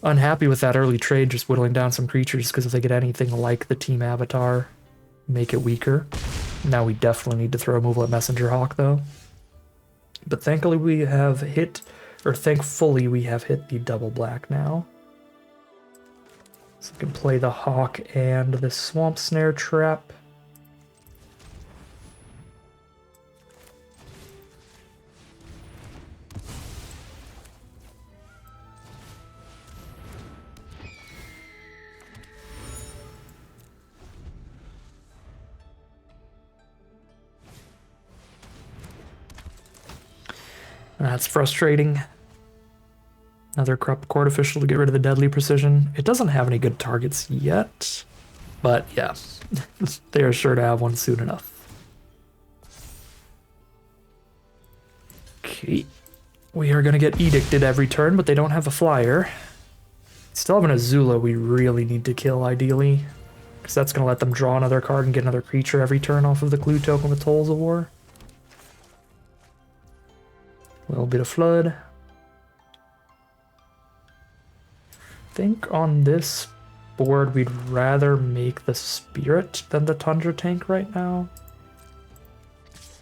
unhappy with that early trade, just whittling down some creatures, because if they get anything like the Team Avatar, make it weaker. Now we definitely need to throw removal at Messenger Hawk, though. But thankfully we have hit the double black now. So we can play the Hawk and the Swamp Snare Trap. That's frustrating. Another Corrupt Court Official to get rid of the Deadly Precision. It doesn't have any good targets yet, but yeah, they are sure to have one soon enough. Okay, we are going to get Edicted every turn, but they don't have a flyer. Still have an Azula we really need to kill, ideally, because that's going to let them draw another card and get another creature every turn off of the Clue token with Tolls of War. A little bit of Flood. I think on this board we'd rather make the Spirit than the Tundra tank right now,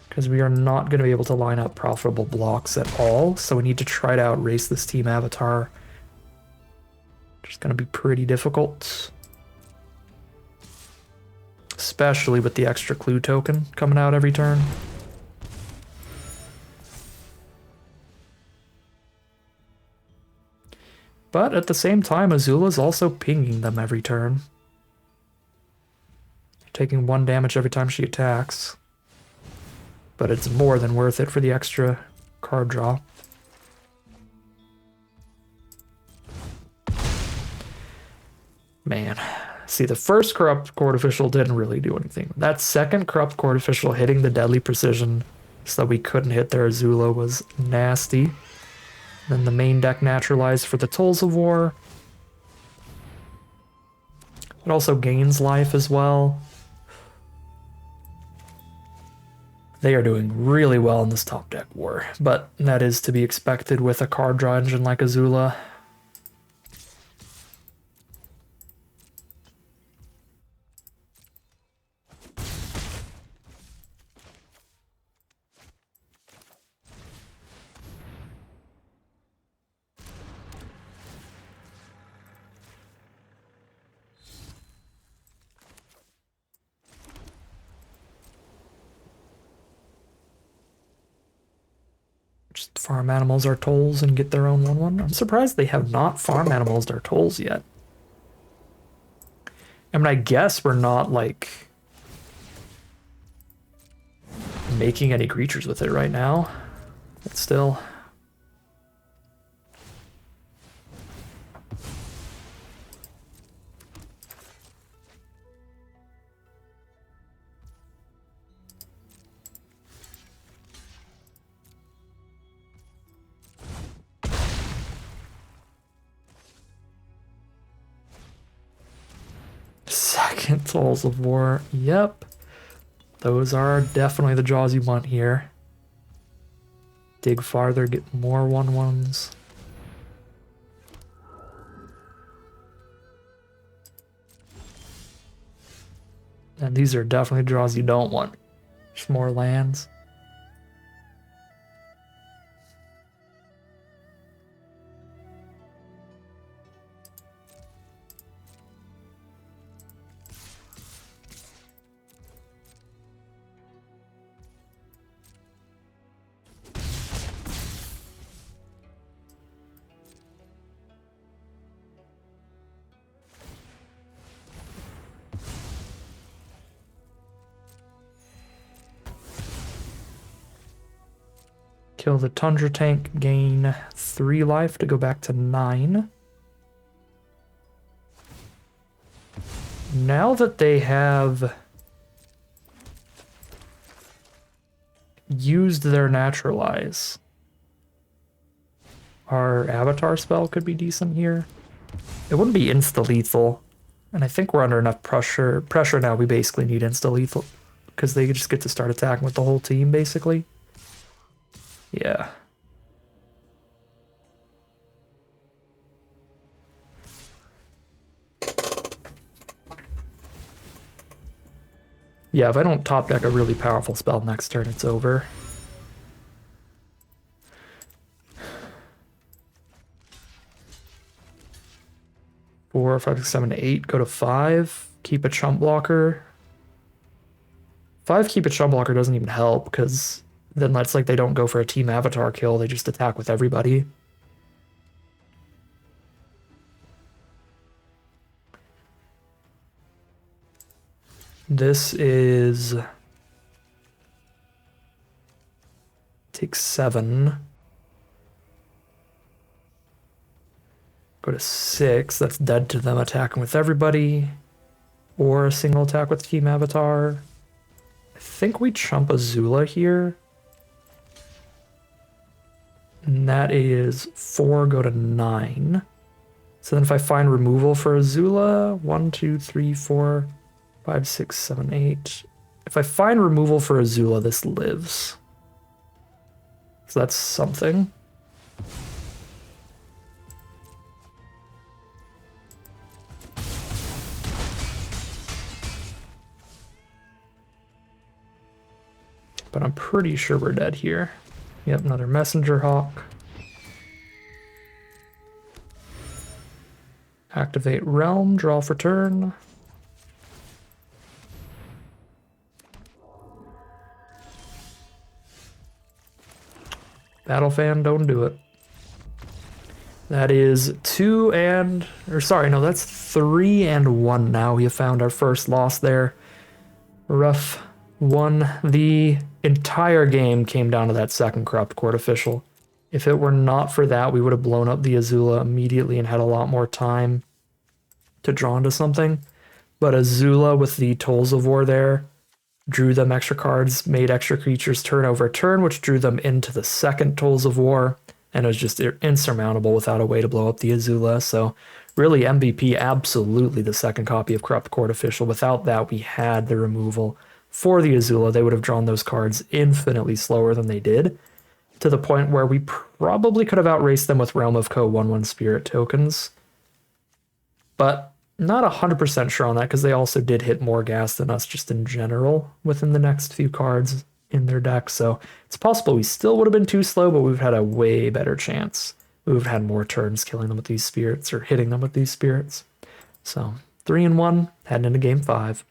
because we are not going to be able to line up profitable blocks at all, so we need to try to outrace this Team Avatar, which is going to be pretty difficult, especially with the extra Clue token coming out every turn. But at the same time, Azula's also pinging them every turn, taking 1 damage every time she attacks. But it's more than worth it for the extra card draw. Man, see, the first Corrupt Court Official didn't really do anything. That second Corrupt Court Official hitting the Deadly Precision so that we couldn't hit their Azula was nasty. Then the main deck naturalized for the Tools of War. It also gains life as well. They are doing really well in this top deck war, but that is to be expected with a card draw engine like Azula. Just farm animals our tolls and get their own 1/1. I'm surprised they have not farm animals their tolls yet. I mean, I guess we're not, like, making any creatures with it right now. But still. Second Tools of War. Yep. Those are definitely the draws you want here. Dig farther, get more 1/1s. And these are definitely draws you don't want. Just more lands. Kill the Tundra Tank, gain 3 life to go back to 9. Now that they have used their Naturalize, our Avatar spell could be decent here. It wouldn't be insta-lethal, and I think we're under enough pressure now we basically need insta-lethal, because they just get to start attacking with the whole team, basically. Yeah. Yeah, if I don't top deck a really powerful spell next turn, it's over. Four, 5, 6, 7, 8, go to 5. Keep a chump blocker. 5 keep a chump blocker doesn't even help, because then that's like they don't go for a team avatar kill, they just attack with everybody. This is... Take 7. Go to 6, that's dead to them attacking with everybody. Or a single attack with team avatar. I think we chump Azula here. And that is 4, go to 9. So then if I find removal for Azula, 1, 2, 3, 4, 5, 6, 7, 8. If I find removal for Azula, this lives. So that's something. But I'm pretty sure we're dead here. Yep, another Messenger Hawk. Activate Realm, draw for turn. Battle Fan, don't do it. That is 2 and... Or sorry, no, that's 3 and 1 now. We have found our first loss there. Rough one. The entire game came down to that second Corrupt Court official. If it were not for that, we would have blown up the Azula immediately and had a lot more time to draw into something. But Azula with the Tools of War there drew them extra cards, made extra creatures turn over turn, which drew them into the second Tools of War. and it was just insurmountable without a way to blow up the Azula. So really MVP, absolutely the second copy of Corrupt Court Official. Without that, we had the removal for the Azula. They would have drawn those cards infinitely slower than they did, to the point where we probably could have outraced them with Realm of Co 1/1 Spirit tokens. But not 100% sure on that, because they also did hit more gas than us just in general within the next few cards in their deck. So it's possible we still would have been too slow, but we've had a way better chance. We would have had more turns killing them with these spirits or hitting them with these spirits. So 3-1, heading into game 5.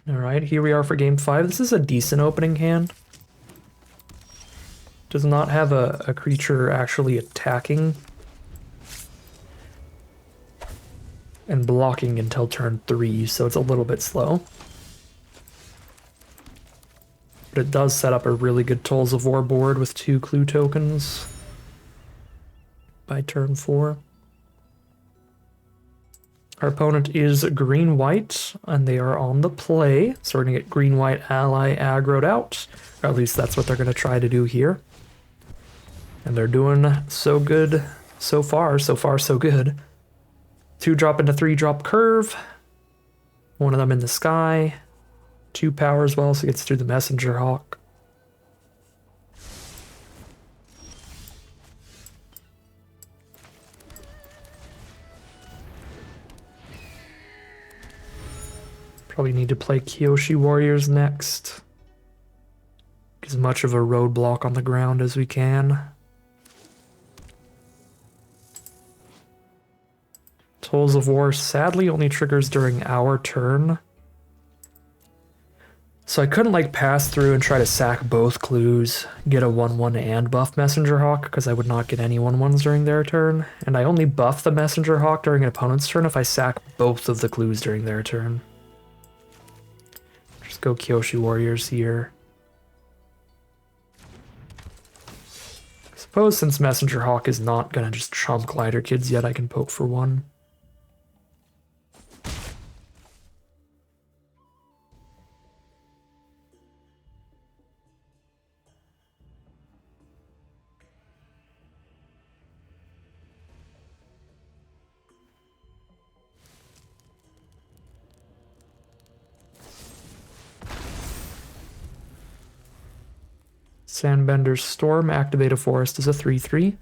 All right, here we are for game 5. This is a decent opening hand. Does not have a creature actually attacking and blocking until turn 3, so it's a little bit slow. But it does set up a really good Tolls of War board with 2 clue tokens by turn 4. Our opponent is green-white, and they are on the play, so we're going to get green-white ally aggroed out, or at least that's what they're going to try to do here. And they're doing so good so far so good. 2-drop into 3-drop curve. One of them in the sky. 2 power as well, so it gets through the Messenger Hawk. Probably need to play Kyoshi Warriors next. Get as much of a roadblock on the ground as we can. Tolls of War sadly only triggers during our turn. So I couldn't like pass through and try to sack both clues, get a 1/1 and buff Messenger Hawk, because I would not get any 1/1s during their turn. And I only buff the Messenger Hawk during an opponent's turn if I sack both of the clues during their turn. Just go Kyoshi Warriors here. I suppose since Messenger Hawk is not gonna just chump Glider Kids yet, I can poke for 1. Sandbender's Storm, activate a forest as a 3/3.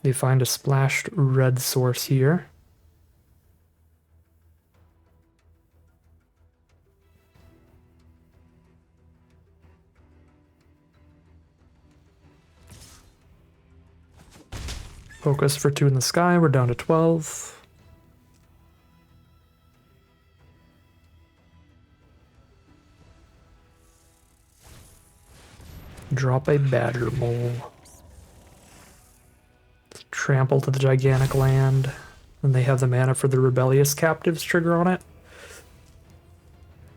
They find a splashed red source here. Focus for 2 in the sky, we're down to 12. Drop a Badger Mole. Trample to the Gigantic Land. And they have the mana for the Rebellious Captives trigger on it.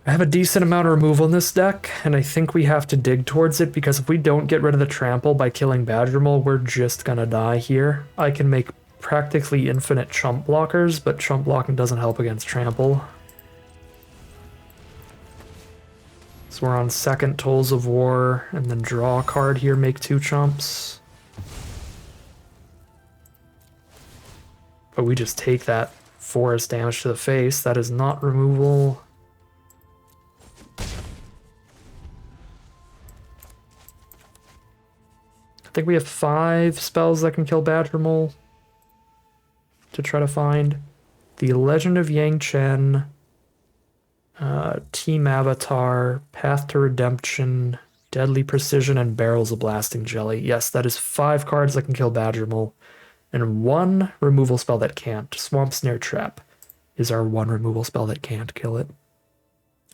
I have a decent amount of removal in this deck, and I think we have to dig towards it, because if we don't get rid of the trample by killing Badger Mole, we're just gonna die here. I can make practically infinite chump blockers, but chump blocking doesn't help against trample. So we're on second Tolls of War, and then draw a card here, make 2 chumps. But we just take that forest damage to the face. That is not removal. I think we have 5 spells that can kill Badger Mole to try to find. The Legend of Yang Chen, Team Avatar, Path to Redemption, Deadly Precision, and Barrels of Blasting Jelly. Yes, that is 5 cards that can kill Badger Mole, and 1 removal spell that can't. Swamp Snare Trap is our 1 removal spell that can't kill it.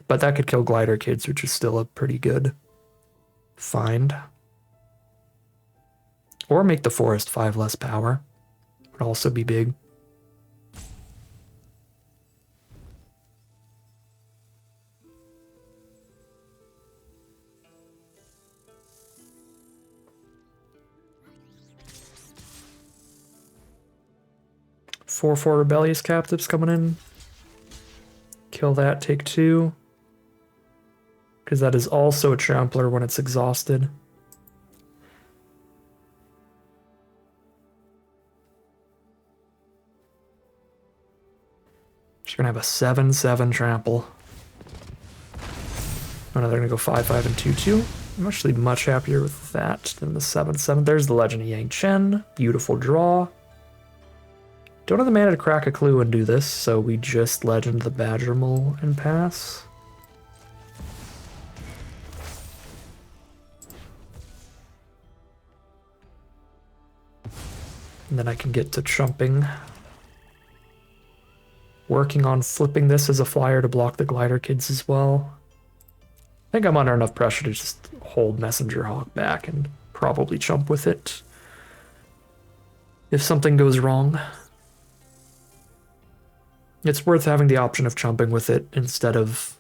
But that could kill Glider Kids, which is still a pretty good find. Or make the forest 5 less power. Would also be big. Four Rebellious Captives coming in. Kill that, take 2. Because that is also a trampler when it's exhausted. They're gonna have a 7/7 trample. Oh no, they're gonna go 5/5 and 2/2. I'm actually much happier with that than the 7/7. There's the Legend of Yang Chen. Beautiful draw. Don't have the mana to crack a clue and do this, so we just Legend the Badger Mole and pass. And then I can get to chumping. Working on flipping this as a flyer to block the Glider Kids as well. I think I'm under enough pressure to just hold Messenger Hawk back and probably chump with it if something goes wrong. It's worth having the option of chumping with it instead of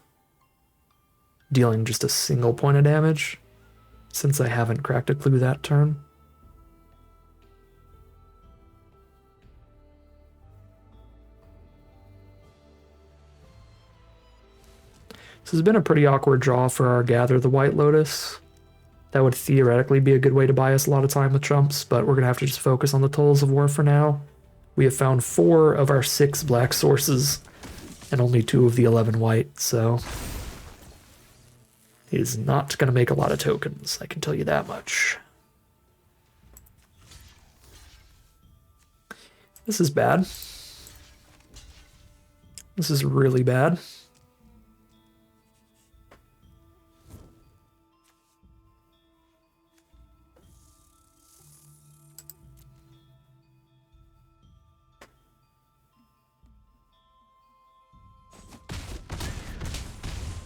dealing just a single point of damage, since I haven't cracked a clue that turn. This has been a pretty awkward draw for our Gather the White Lotus. That would theoretically be a good way to buy us a lot of time with chumps, but we're going to have to just focus on the Tools of War for now. We have found 4 of our 6 black sources and only 2 of the 11 white, so it is not going to make a lot of tokens, I can tell you that much. This is bad. This is really bad.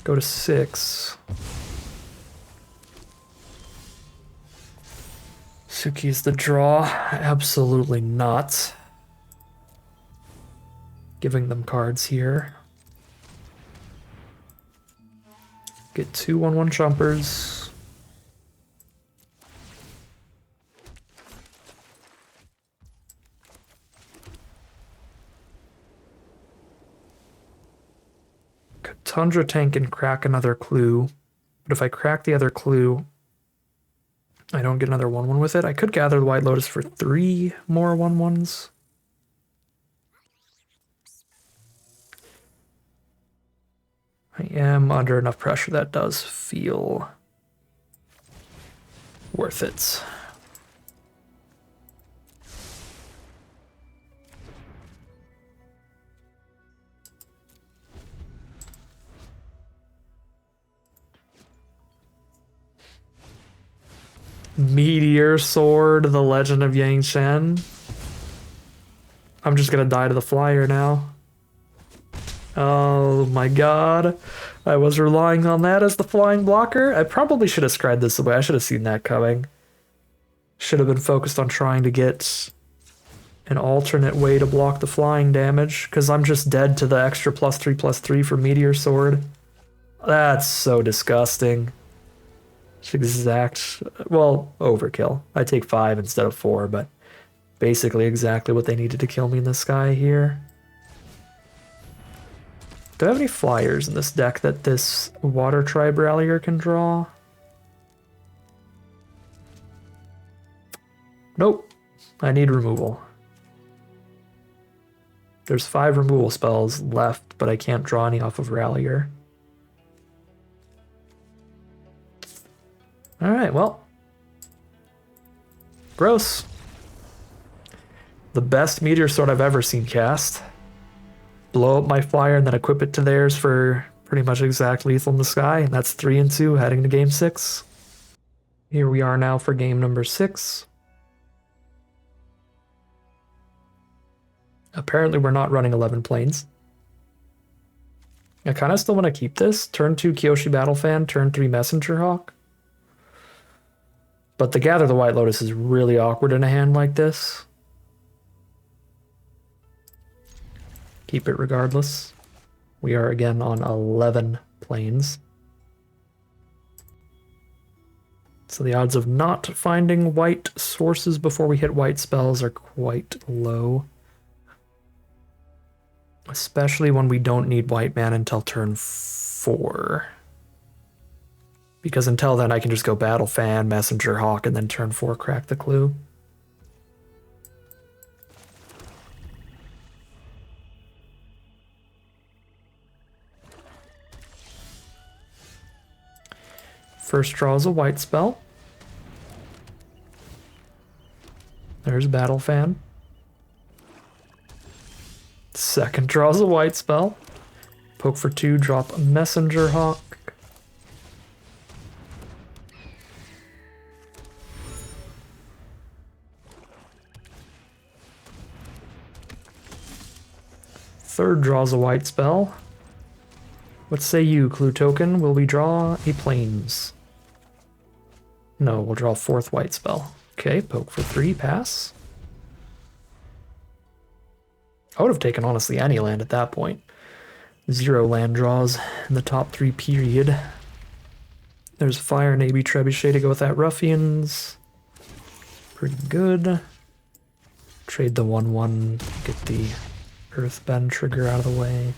Go to 6. Suki's the draw. Absolutely not. Giving them cards here. Get 2 1/1 chumpers. Tundra Tank and crack another clue, but if I crack the other clue, I don't get another 1/1 with it. I could Gather the White Lotus for 3 more 1/1s. I am under enough pressure that does feel worth it. Meteor Sword, the Legend of Yang Chen. I'm just gonna die to the flyer now. Oh my god. I was relying on that as the flying blocker. I probably should have scryed this away. I should have seen that coming. Should have been focused on trying to get an alternate way to block the flying damage, because I'm just dead to the extra +3/+3 for Meteor Sword. That's so disgusting. Exact, well, overkill. I take 5 instead of 4, but basically exactly what they needed to kill me in the sky here. Do I have any flyers in this deck that this Water Tribe Rallier can draw? Nope. I need removal. There's 5 removal spells left, but I can't draw any off of Rallier. Alright, well. Gross. The best Meteor Sword I've ever seen cast. Blow up my flyer and then equip it to theirs for pretty much exact lethal in the sky, and that's 3 and 2 heading to game 6. Here we are now for game number 6. Apparently we're not running 11 planes. I kind of still want to keep this. Turn 2 Kyoshi Battle Fan, turn 3 Messenger Hawk. But the Gather the White Lotus is really awkward in a hand like this. Keep it regardless. We are again on 11 planes. So the odds of not finding white sources before we hit white spells are quite low. Especially when we don't need white mana until turn 4. Because until then I can just go Battle Fan, Messenger Hawk, and then turn 4 crack the clue. First draw is a white spell. There's Battle Fan. Second draw is a white spell. Poke for 2, drop a Messenger Hawk. Third draws a white spell. What say you, Clue Token? Will we draw a Plains? No, we'll draw a fourth white spell. Okay, poke for 3, pass. I would have taken, honestly, any land at that point. 0 land draws in the top 3 period. There's Fire, Navy, Trebuchet to go with that Ruffians. Pretty good. Trade the 1/1, get the Earthbend trigger out of the way.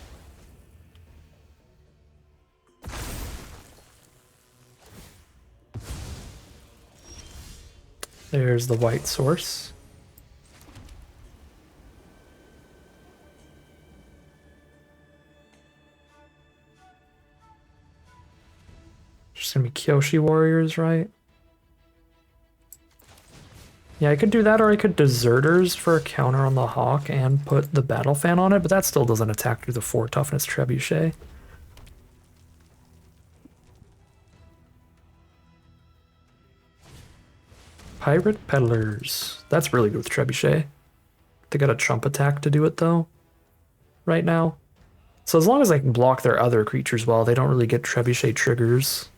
There's the white source. Just gonna be Kyoshi Warriors, right? Yeah, I could do that, or I could Deserters for a counter on the Hawk and put the Battle Fan on it, but that still doesn't attack through the 4 toughness Trebuchet. Pirate Peddlers. That's really good with Trebuchet. They got a Chump attack to do it, though, right now. So as long as I can block their other creatures well, they don't really get Trebuchet triggers.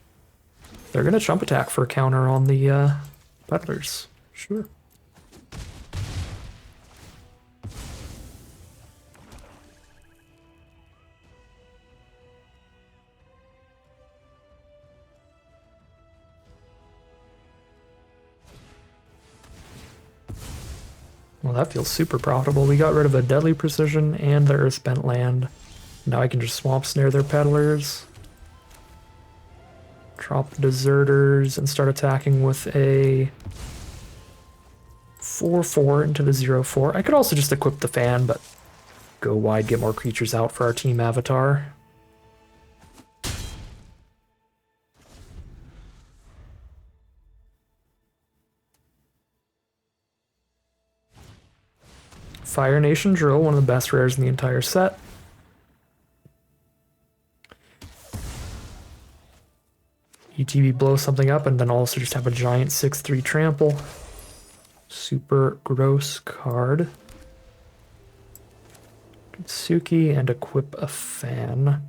They're gonna Chump attack for a counter on the Peddlers. Sure. Well, that feels super profitable. We got rid of a Deadly Precision and the Earthbent land. Now I can just Swamp Snare their Peddlers. Drop the Deserters and start attacking with a 4/4 into the 0/4. I could also just equip the fan, but go wide, get more creatures out for our team avatar. Fire Nation Drill, one of the best rares in the entire set. ETB blow something up and then also just have a giant 6/3 trample. Super gross card. Suki and equip a fan.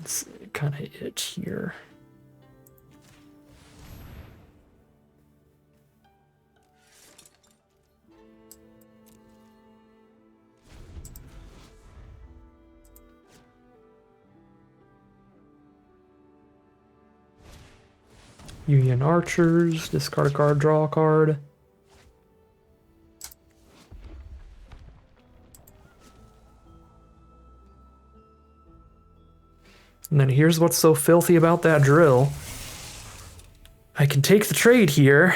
That's kind of it here. Union Archers, discard a card, draw a card. And then here's what's so filthy about that drill. I can take the trade here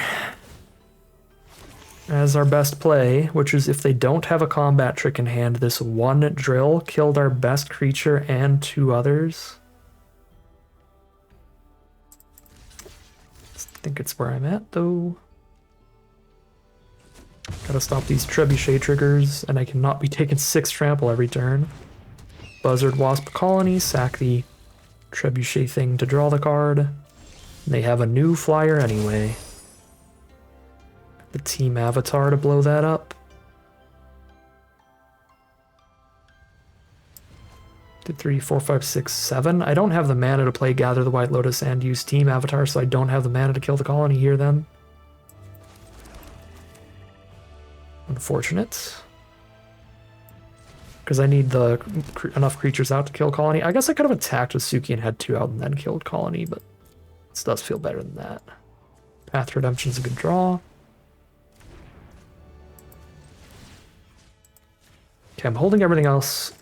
as our best play, which is if they don't have a combat trick in hand, this one drill killed our best creature and 2 others. I think it's where I'm at, though. Gotta stop these Trebuchet triggers, and I cannot be taking 6 trample every turn. Buzzard Wasp Colony, sack the Trebuchet thing to draw the card. They have a new flyer anyway. The team avatar to blow that up. 2, 3, 4, 5, 6, 7. I don't have the mana to play Gather the White Lotus and use team avatar, so I don't have the mana to kill the colony here then. Unfortunate. Because I need enough creatures out to kill colony. I guess I could have attacked with Suki and had 2 out and then killed colony, but this does feel better than that. Path Redemption's a good draw. Okay, I'm holding everything else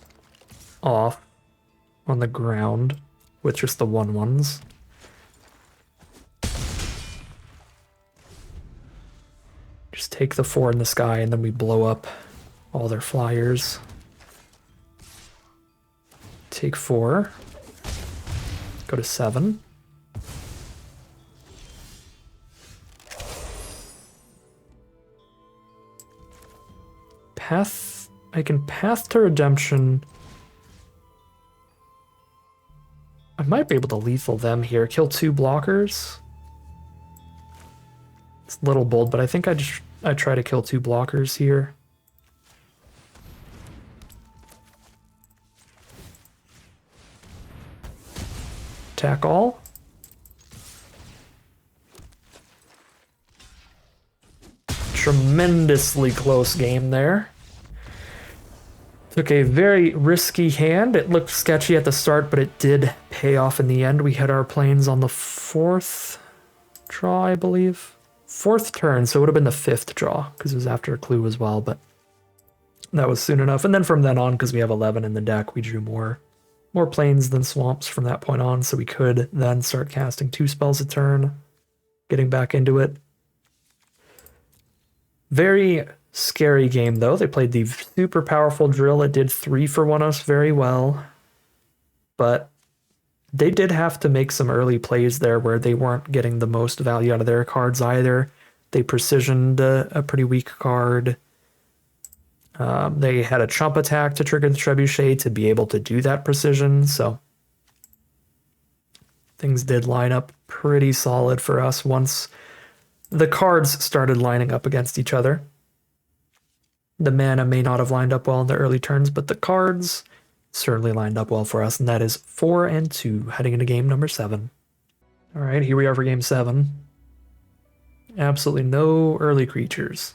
off on the ground with just the 1/1s. Just take the 4 in the sky, and then we blow up all their flyers. Take 4. Go to 7. Path... I can path to redemption. I might be able to lethal them here. Kill 2 blockers. It's a little bold, but I think I try to kill 2 blockers here. Attack all. Tremendously close game there. Took a very risky hand. It looked sketchy at the start, but it did pay off in the end. We hit our planes on the 4th draw, I believe. 4th turn, so it would have been the 5th draw, because it was after a clue as well, but that was soon enough. And then from then on, because we have 11 in the deck, we drew more planes than swamps from that point on, so we could then start casting 2 spells a turn, getting back into it. Very scary game, though. They played the super powerful drill. It did 3 for 1 us very well, but they did have to make some early plays there where they weren't getting the most value out of their cards either. They precisioned a pretty weak card. They had a chump attack to trigger the trebuchet to be able to do that precision, so things did line up pretty solid for us once the cards started lining up against each other. The mana may not have lined up well in the early turns, but the cards certainly lined up well for us, and that is 4 and 2 heading into game number 7. All right, here we are for game 7. Absolutely no early creatures,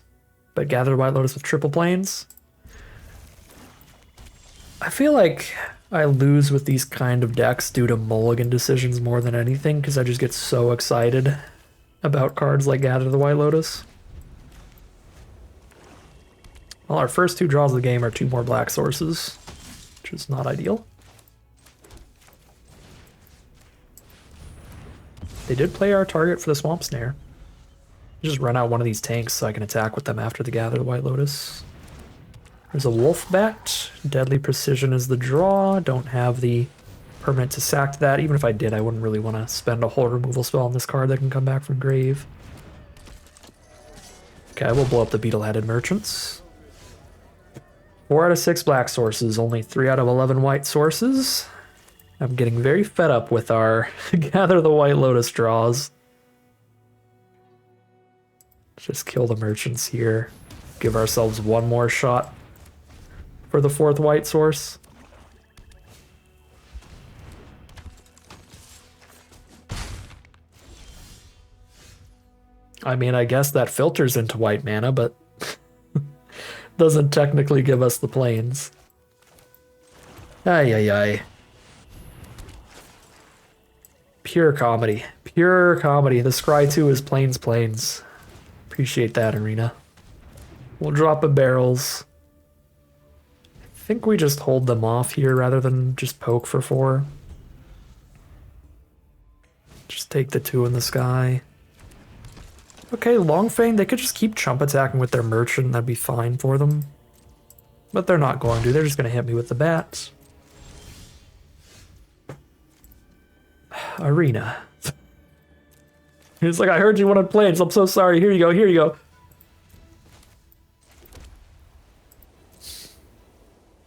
but Gather the White Lotus with triple planes. I feel like I lose with these kind of decks due to mulligan decisions more than anything, because I just get so excited about cards like Gather the White Lotus. Well, our first 2 draws of the game are 2 more black sources, which is not ideal. They did play our target for the Swamp Snare. Just run out one of these tanks so I can attack with them after the Gather the White Lotus. There's a Wolf Bat. Deadly Precision is the draw. Don't have the permanent to sack that. Even if I did, I wouldn't really want to spend a whole removal spell on this card that can come back from grave. Okay, we'll blow up the Beetle-Headed Merchants. 4 out of 6 black sources, only 3 out of 11 white sources. I'm getting very fed up with our Gather the White Lotus draws. Just kill the merchants here. Give ourselves one more shot for the 4th white source. I mean, I guess that filters into white mana, but doesn't technically give us the planes. Ay, ay, ay. Pure comedy. Pure comedy. The Scry 2 is planes. Appreciate that, Arena. We'll drop a barrels. I think we just hold them off here rather than just poke for 4. Just take the 2 in the sky. Okay, Longfang, they could just keep chump attacking with their merchant, and that'd be fine for them. But they're not going to. They're just going to hit me with the bats. Arena. He's like, I heard you wanted planes. I'm so sorry. Here you go. Here you go.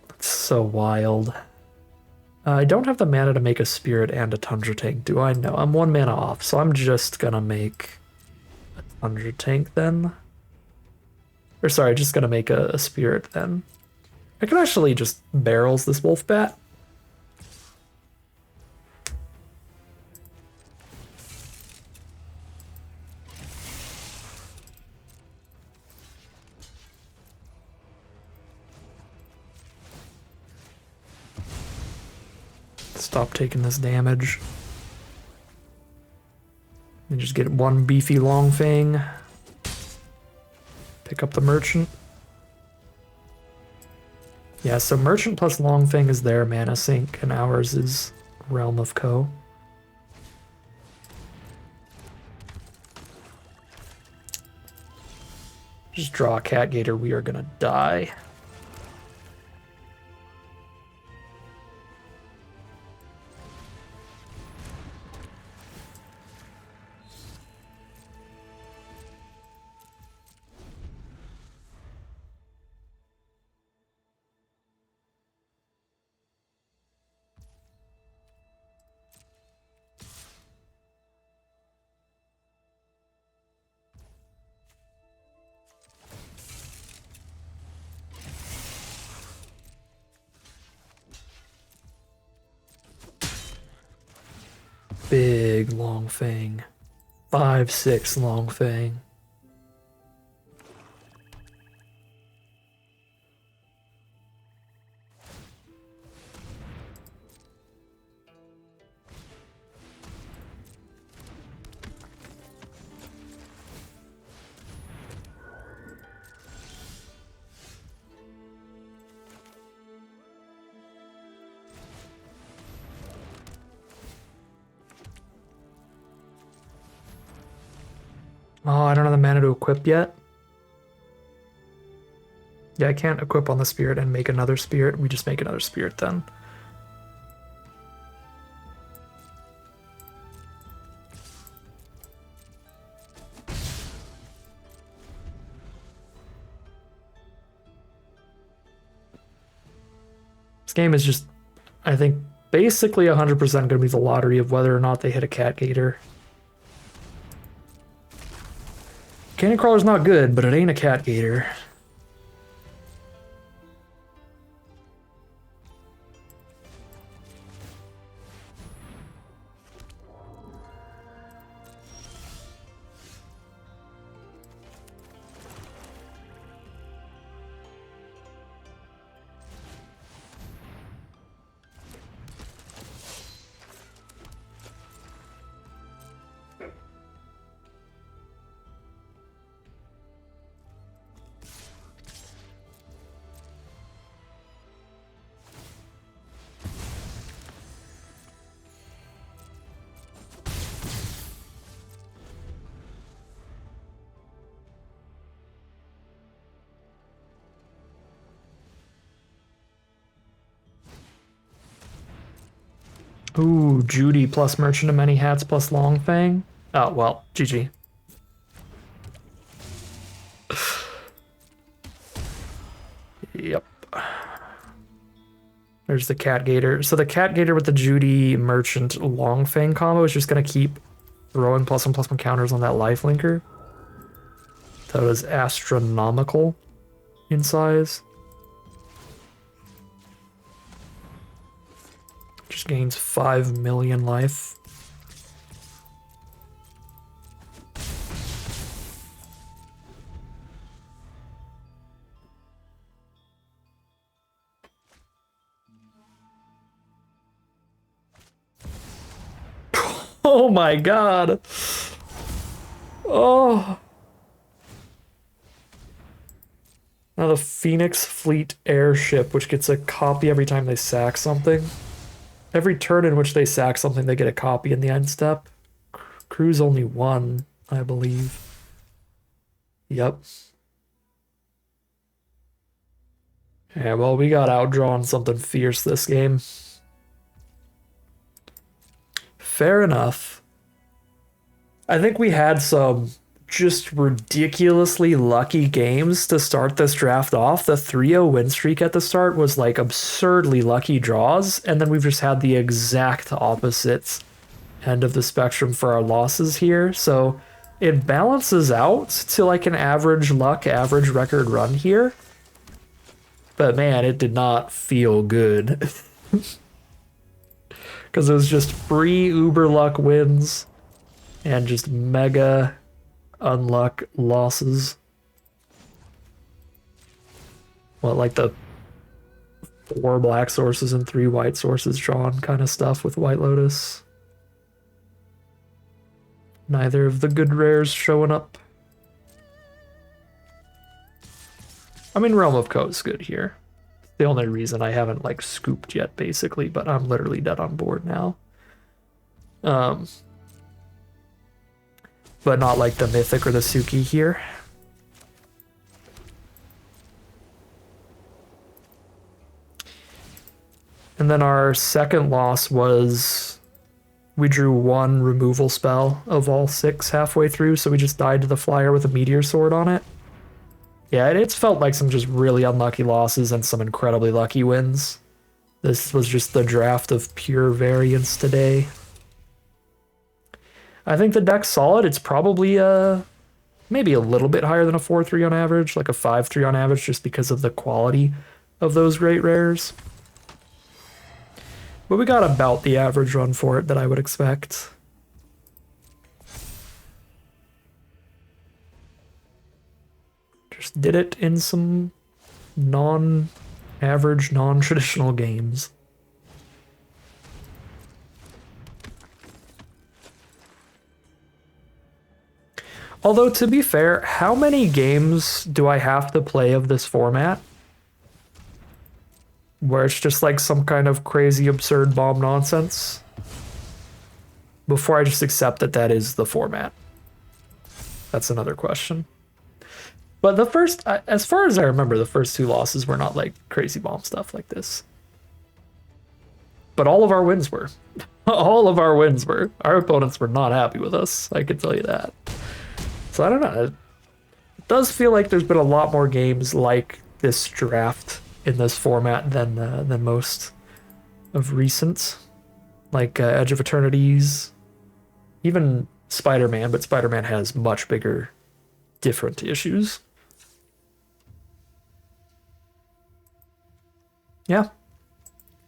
That's so wild. I don't have the mana to make a Spirit and a Tundra Tank, do I? No, I'm 1 mana off, so I'm just going to make a Tundra Tank then. Or sorry, just going to make a Spirit then. I can actually just barrels this Wolf Bat. Stop taking this damage. And just get 1 beefy Longfang. Pick up the Merchant. Yeah, so Merchant plus Longfang is their mana sink, and ours is Realm of Co. Just draw a Cat Gator, we are gonna die. Big long fang. 5/6 long fang. Oh, I don't have the mana to equip yet. Yeah, I can't equip on the spirit and make another spirit. We just make another spirit then. This game is just, I think, basically 100% going to be the lottery of whether or not they hit a Cat Gator. Canyon Crawler's not good, but it ain't a Cat Gator. Ooh, Judy plus Merchant of Many Hats plus Longfang. Oh, well, GG. Yep. There's the Cat Gator. So the Cat Gator with the Judy Merchant Longfang combo is just going to keep throwing +1/+1 counters on that life linker. That was astronomical in size. Just gains 5 million life. Oh my god. Oh. Now the Phoenix Fleet airship, which gets a copy every time they sack something. Every turn in which they sack something, they get a copy in the end step. Crew's only one, I believe. Yep. Yeah, well, we got outdrawn something fierce this game. Fair enough. I think we had some just ridiculously lucky games to start this draft off. The 3-0 win streak at the start was like absurdly lucky draws, and then we've just had the exact opposite end of the spectrum for our losses here. So it balances out to like an average luck, average record run here. But man, it did not feel good. Because it was just free uber luck wins and just mega unluck losses. What, like the 4 black sources and 3 white sources drawn kind of stuff with White Lotus. Neither of the good rares showing up. I mean, Realm of Co is good here. The only reason I haven't like scooped yet, basically, but I'm literally dead on board now. But not like the Mythic or the Suki here. And then our second loss was we drew one removal spell of all 6 halfway through, so we just died to the flyer with a meteor sword on it. Yeah, it's felt like some just really unlucky losses and some incredibly lucky wins. This was just the draft of pure variance today. I think the deck's solid. It's probably maybe a little bit higher than a 4-3 on average, like a 5-3 on average, just because of the quality of those great rares. But we got about the average run for it that I would expect. Just did it in some non-average, non-traditional games. Although, to be fair, how many games do I have to play of this format? Where it's just like some kind of crazy, absurd bomb nonsense? Before I just accept that that is the format. That's another question. But the first, as far as I remember, the first 2 losses were not like crazy bomb stuff like this. But all of our wins were. All of our wins were. Our opponents were not happy with us, I can tell you that. So I don't know. It does feel like there's been a lot more games like this draft in this format than most of recent, like Edge of Eternities, even Spider-Man, but Spider-Man has much bigger, different issues. Yeah.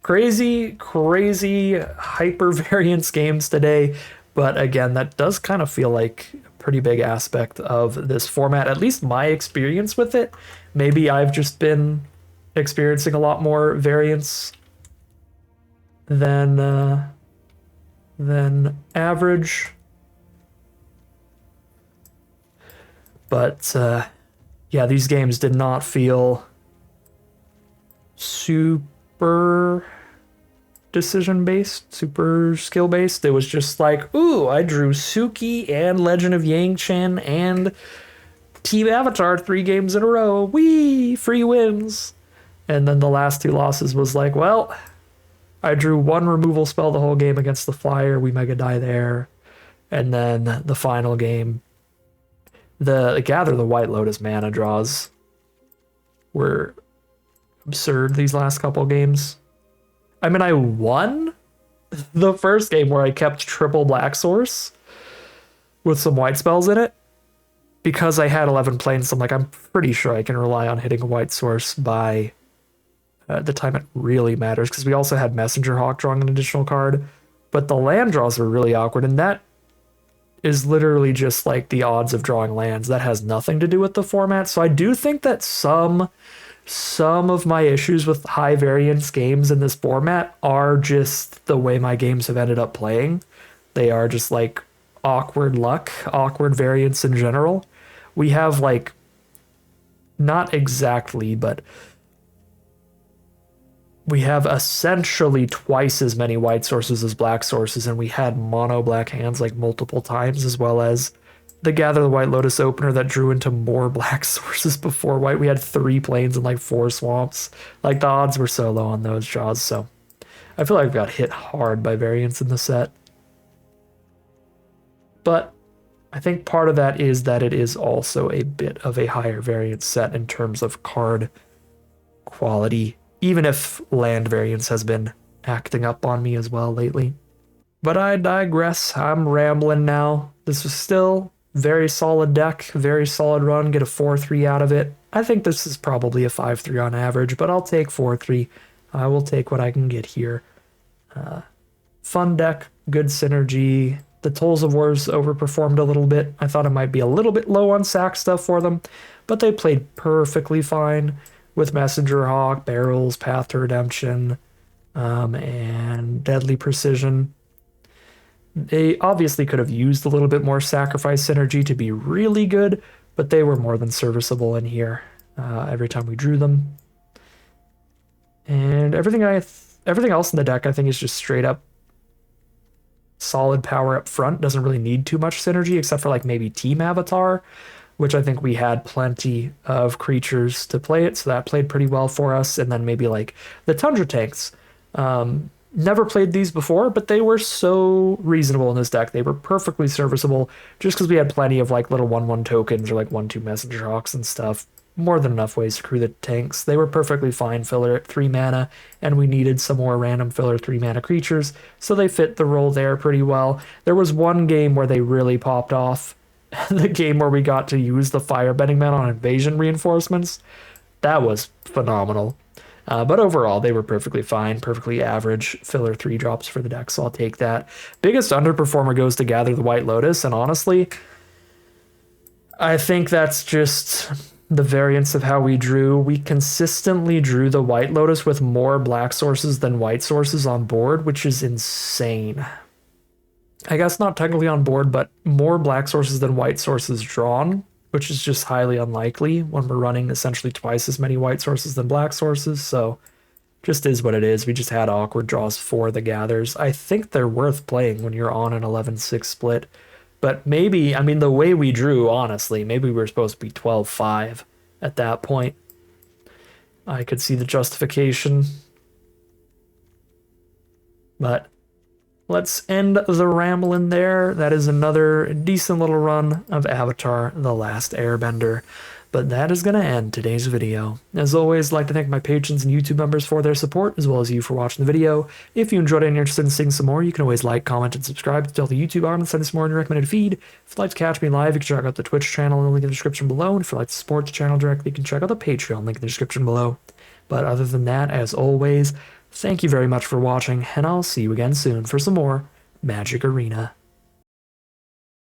Crazy, crazy hyper variance games today, but again, that does kind of feel like a pretty big aspect of this format, at least my experience with it. Maybe I've just been experiencing a lot more variance than average. But yeah, these games did not feel super decision-based, super skill-based. It was just like, ooh, I drew Suki and Legend of Yang-Chen and Team Avatar 3 games in a row. Whee! Free wins. And then the last 2 losses was like, well, I drew 1 removal spell the whole game against the flyer. We mega die there. And then the final game, the Gather the White Lotus mana draws were absurd these last couple games. I mean, I won the first game where I kept triple Black Source with some white spells in it because I had 11 planes. So I'm like, I'm pretty sure I can rely on hitting a white source by the time it really matters, because we also had Messenger Hawk drawing an additional card, but the land draws were really awkward, and that is literally just like the odds of drawing lands. That has nothing to do with the format. So I do think that some of my issues with high variance games in this format are just the way my games have ended up playing. They are just like awkward luck, awkward variance in general. We have like, not exactly, but we have essentially twice as many white sources as black sources, and we had mono black hands like multiple times, as well as the Gather the White Lotus opener that drew into more black sources before white. We had 3 plains and like 4 swamps. Like, the odds were so low on those draws, so I feel like I got hit hard by variance in the set. But I think part of that is that it is also a bit of a higher variance set in terms of card quality, even if land variance has been acting up on me as well lately. But I digress. I'm rambling now. This was still very solid deck, very solid run, get a 4-3 out of it. I think this is probably a 5-3 on average, but I'll take 4-3. I will take what I can get here. Fun deck, good synergy. The Tolls of Wars overperformed a little bit. I thought it might be a little bit low on sack stuff for them, but they played perfectly fine with Messenger Hawk, Barrels, Path to Redemption, and Deadly Precision. They obviously could have used a little bit more sacrifice synergy to be really good, but they were more than serviceable in here every time we drew them. And everything else in the deck I think is just straight up solid power up front. Doesn't really need too much synergy, except for like maybe Team Avatar, which I think we had plenty of creatures to play it, so that played pretty well for us. And then maybe like the Tundra tanks Never played these before, but they were so reasonable in this deck. They were perfectly serviceable just because we had plenty of like little 1/1 tokens or like 1/2 messenger hawks and stuff. More than enough ways to crew the tanks. They were perfectly fine filler at 3 mana, and we needed some more random filler 3 mana creatures, so they fit the role there pretty well. There was one game where they really popped off. The game where we got to use the Firebending mana on invasion reinforcements. That was phenomenal. But overall, they were perfectly fine, perfectly average filler 3 drops for the deck, so I'll take that. Biggest underperformer goes to Gather the White Lotus, and honestly, I think that's just the variance of how we drew. We consistently drew the White Lotus with more black sources than white sources on board, which is insane. I guess not technically on board, but more black sources than white sources drawn, which is just highly unlikely when we're running essentially twice as many white sources than black sources, so just is what it is. We just had awkward draws for the gathers. I think they're worth playing when you're on an 11-6 split, but maybe, I mean, the way we drew, honestly, maybe we were supposed to be 12-5 at that point. I could see the justification, but let's end the rambling there. That is another decent little run of Avatar: The Last Airbender. But that is going to end today's video. As always, I'd like to thank my patrons and YouTube members for their support, as well as you for watching the video. If you enjoyed it and you're interested in seeing some more, you can always like, comment, and subscribe to tell the YouTube audience send us more in your recommended feed. If you'd like to catch me live, you can check out the Twitch channel, link in the description below. And if you'd like to support the channel directly, you can check out the Patreon, link in the description below. But other than that, as always, thank you very much for watching, and I'll see you again soon for some more Magic Arena.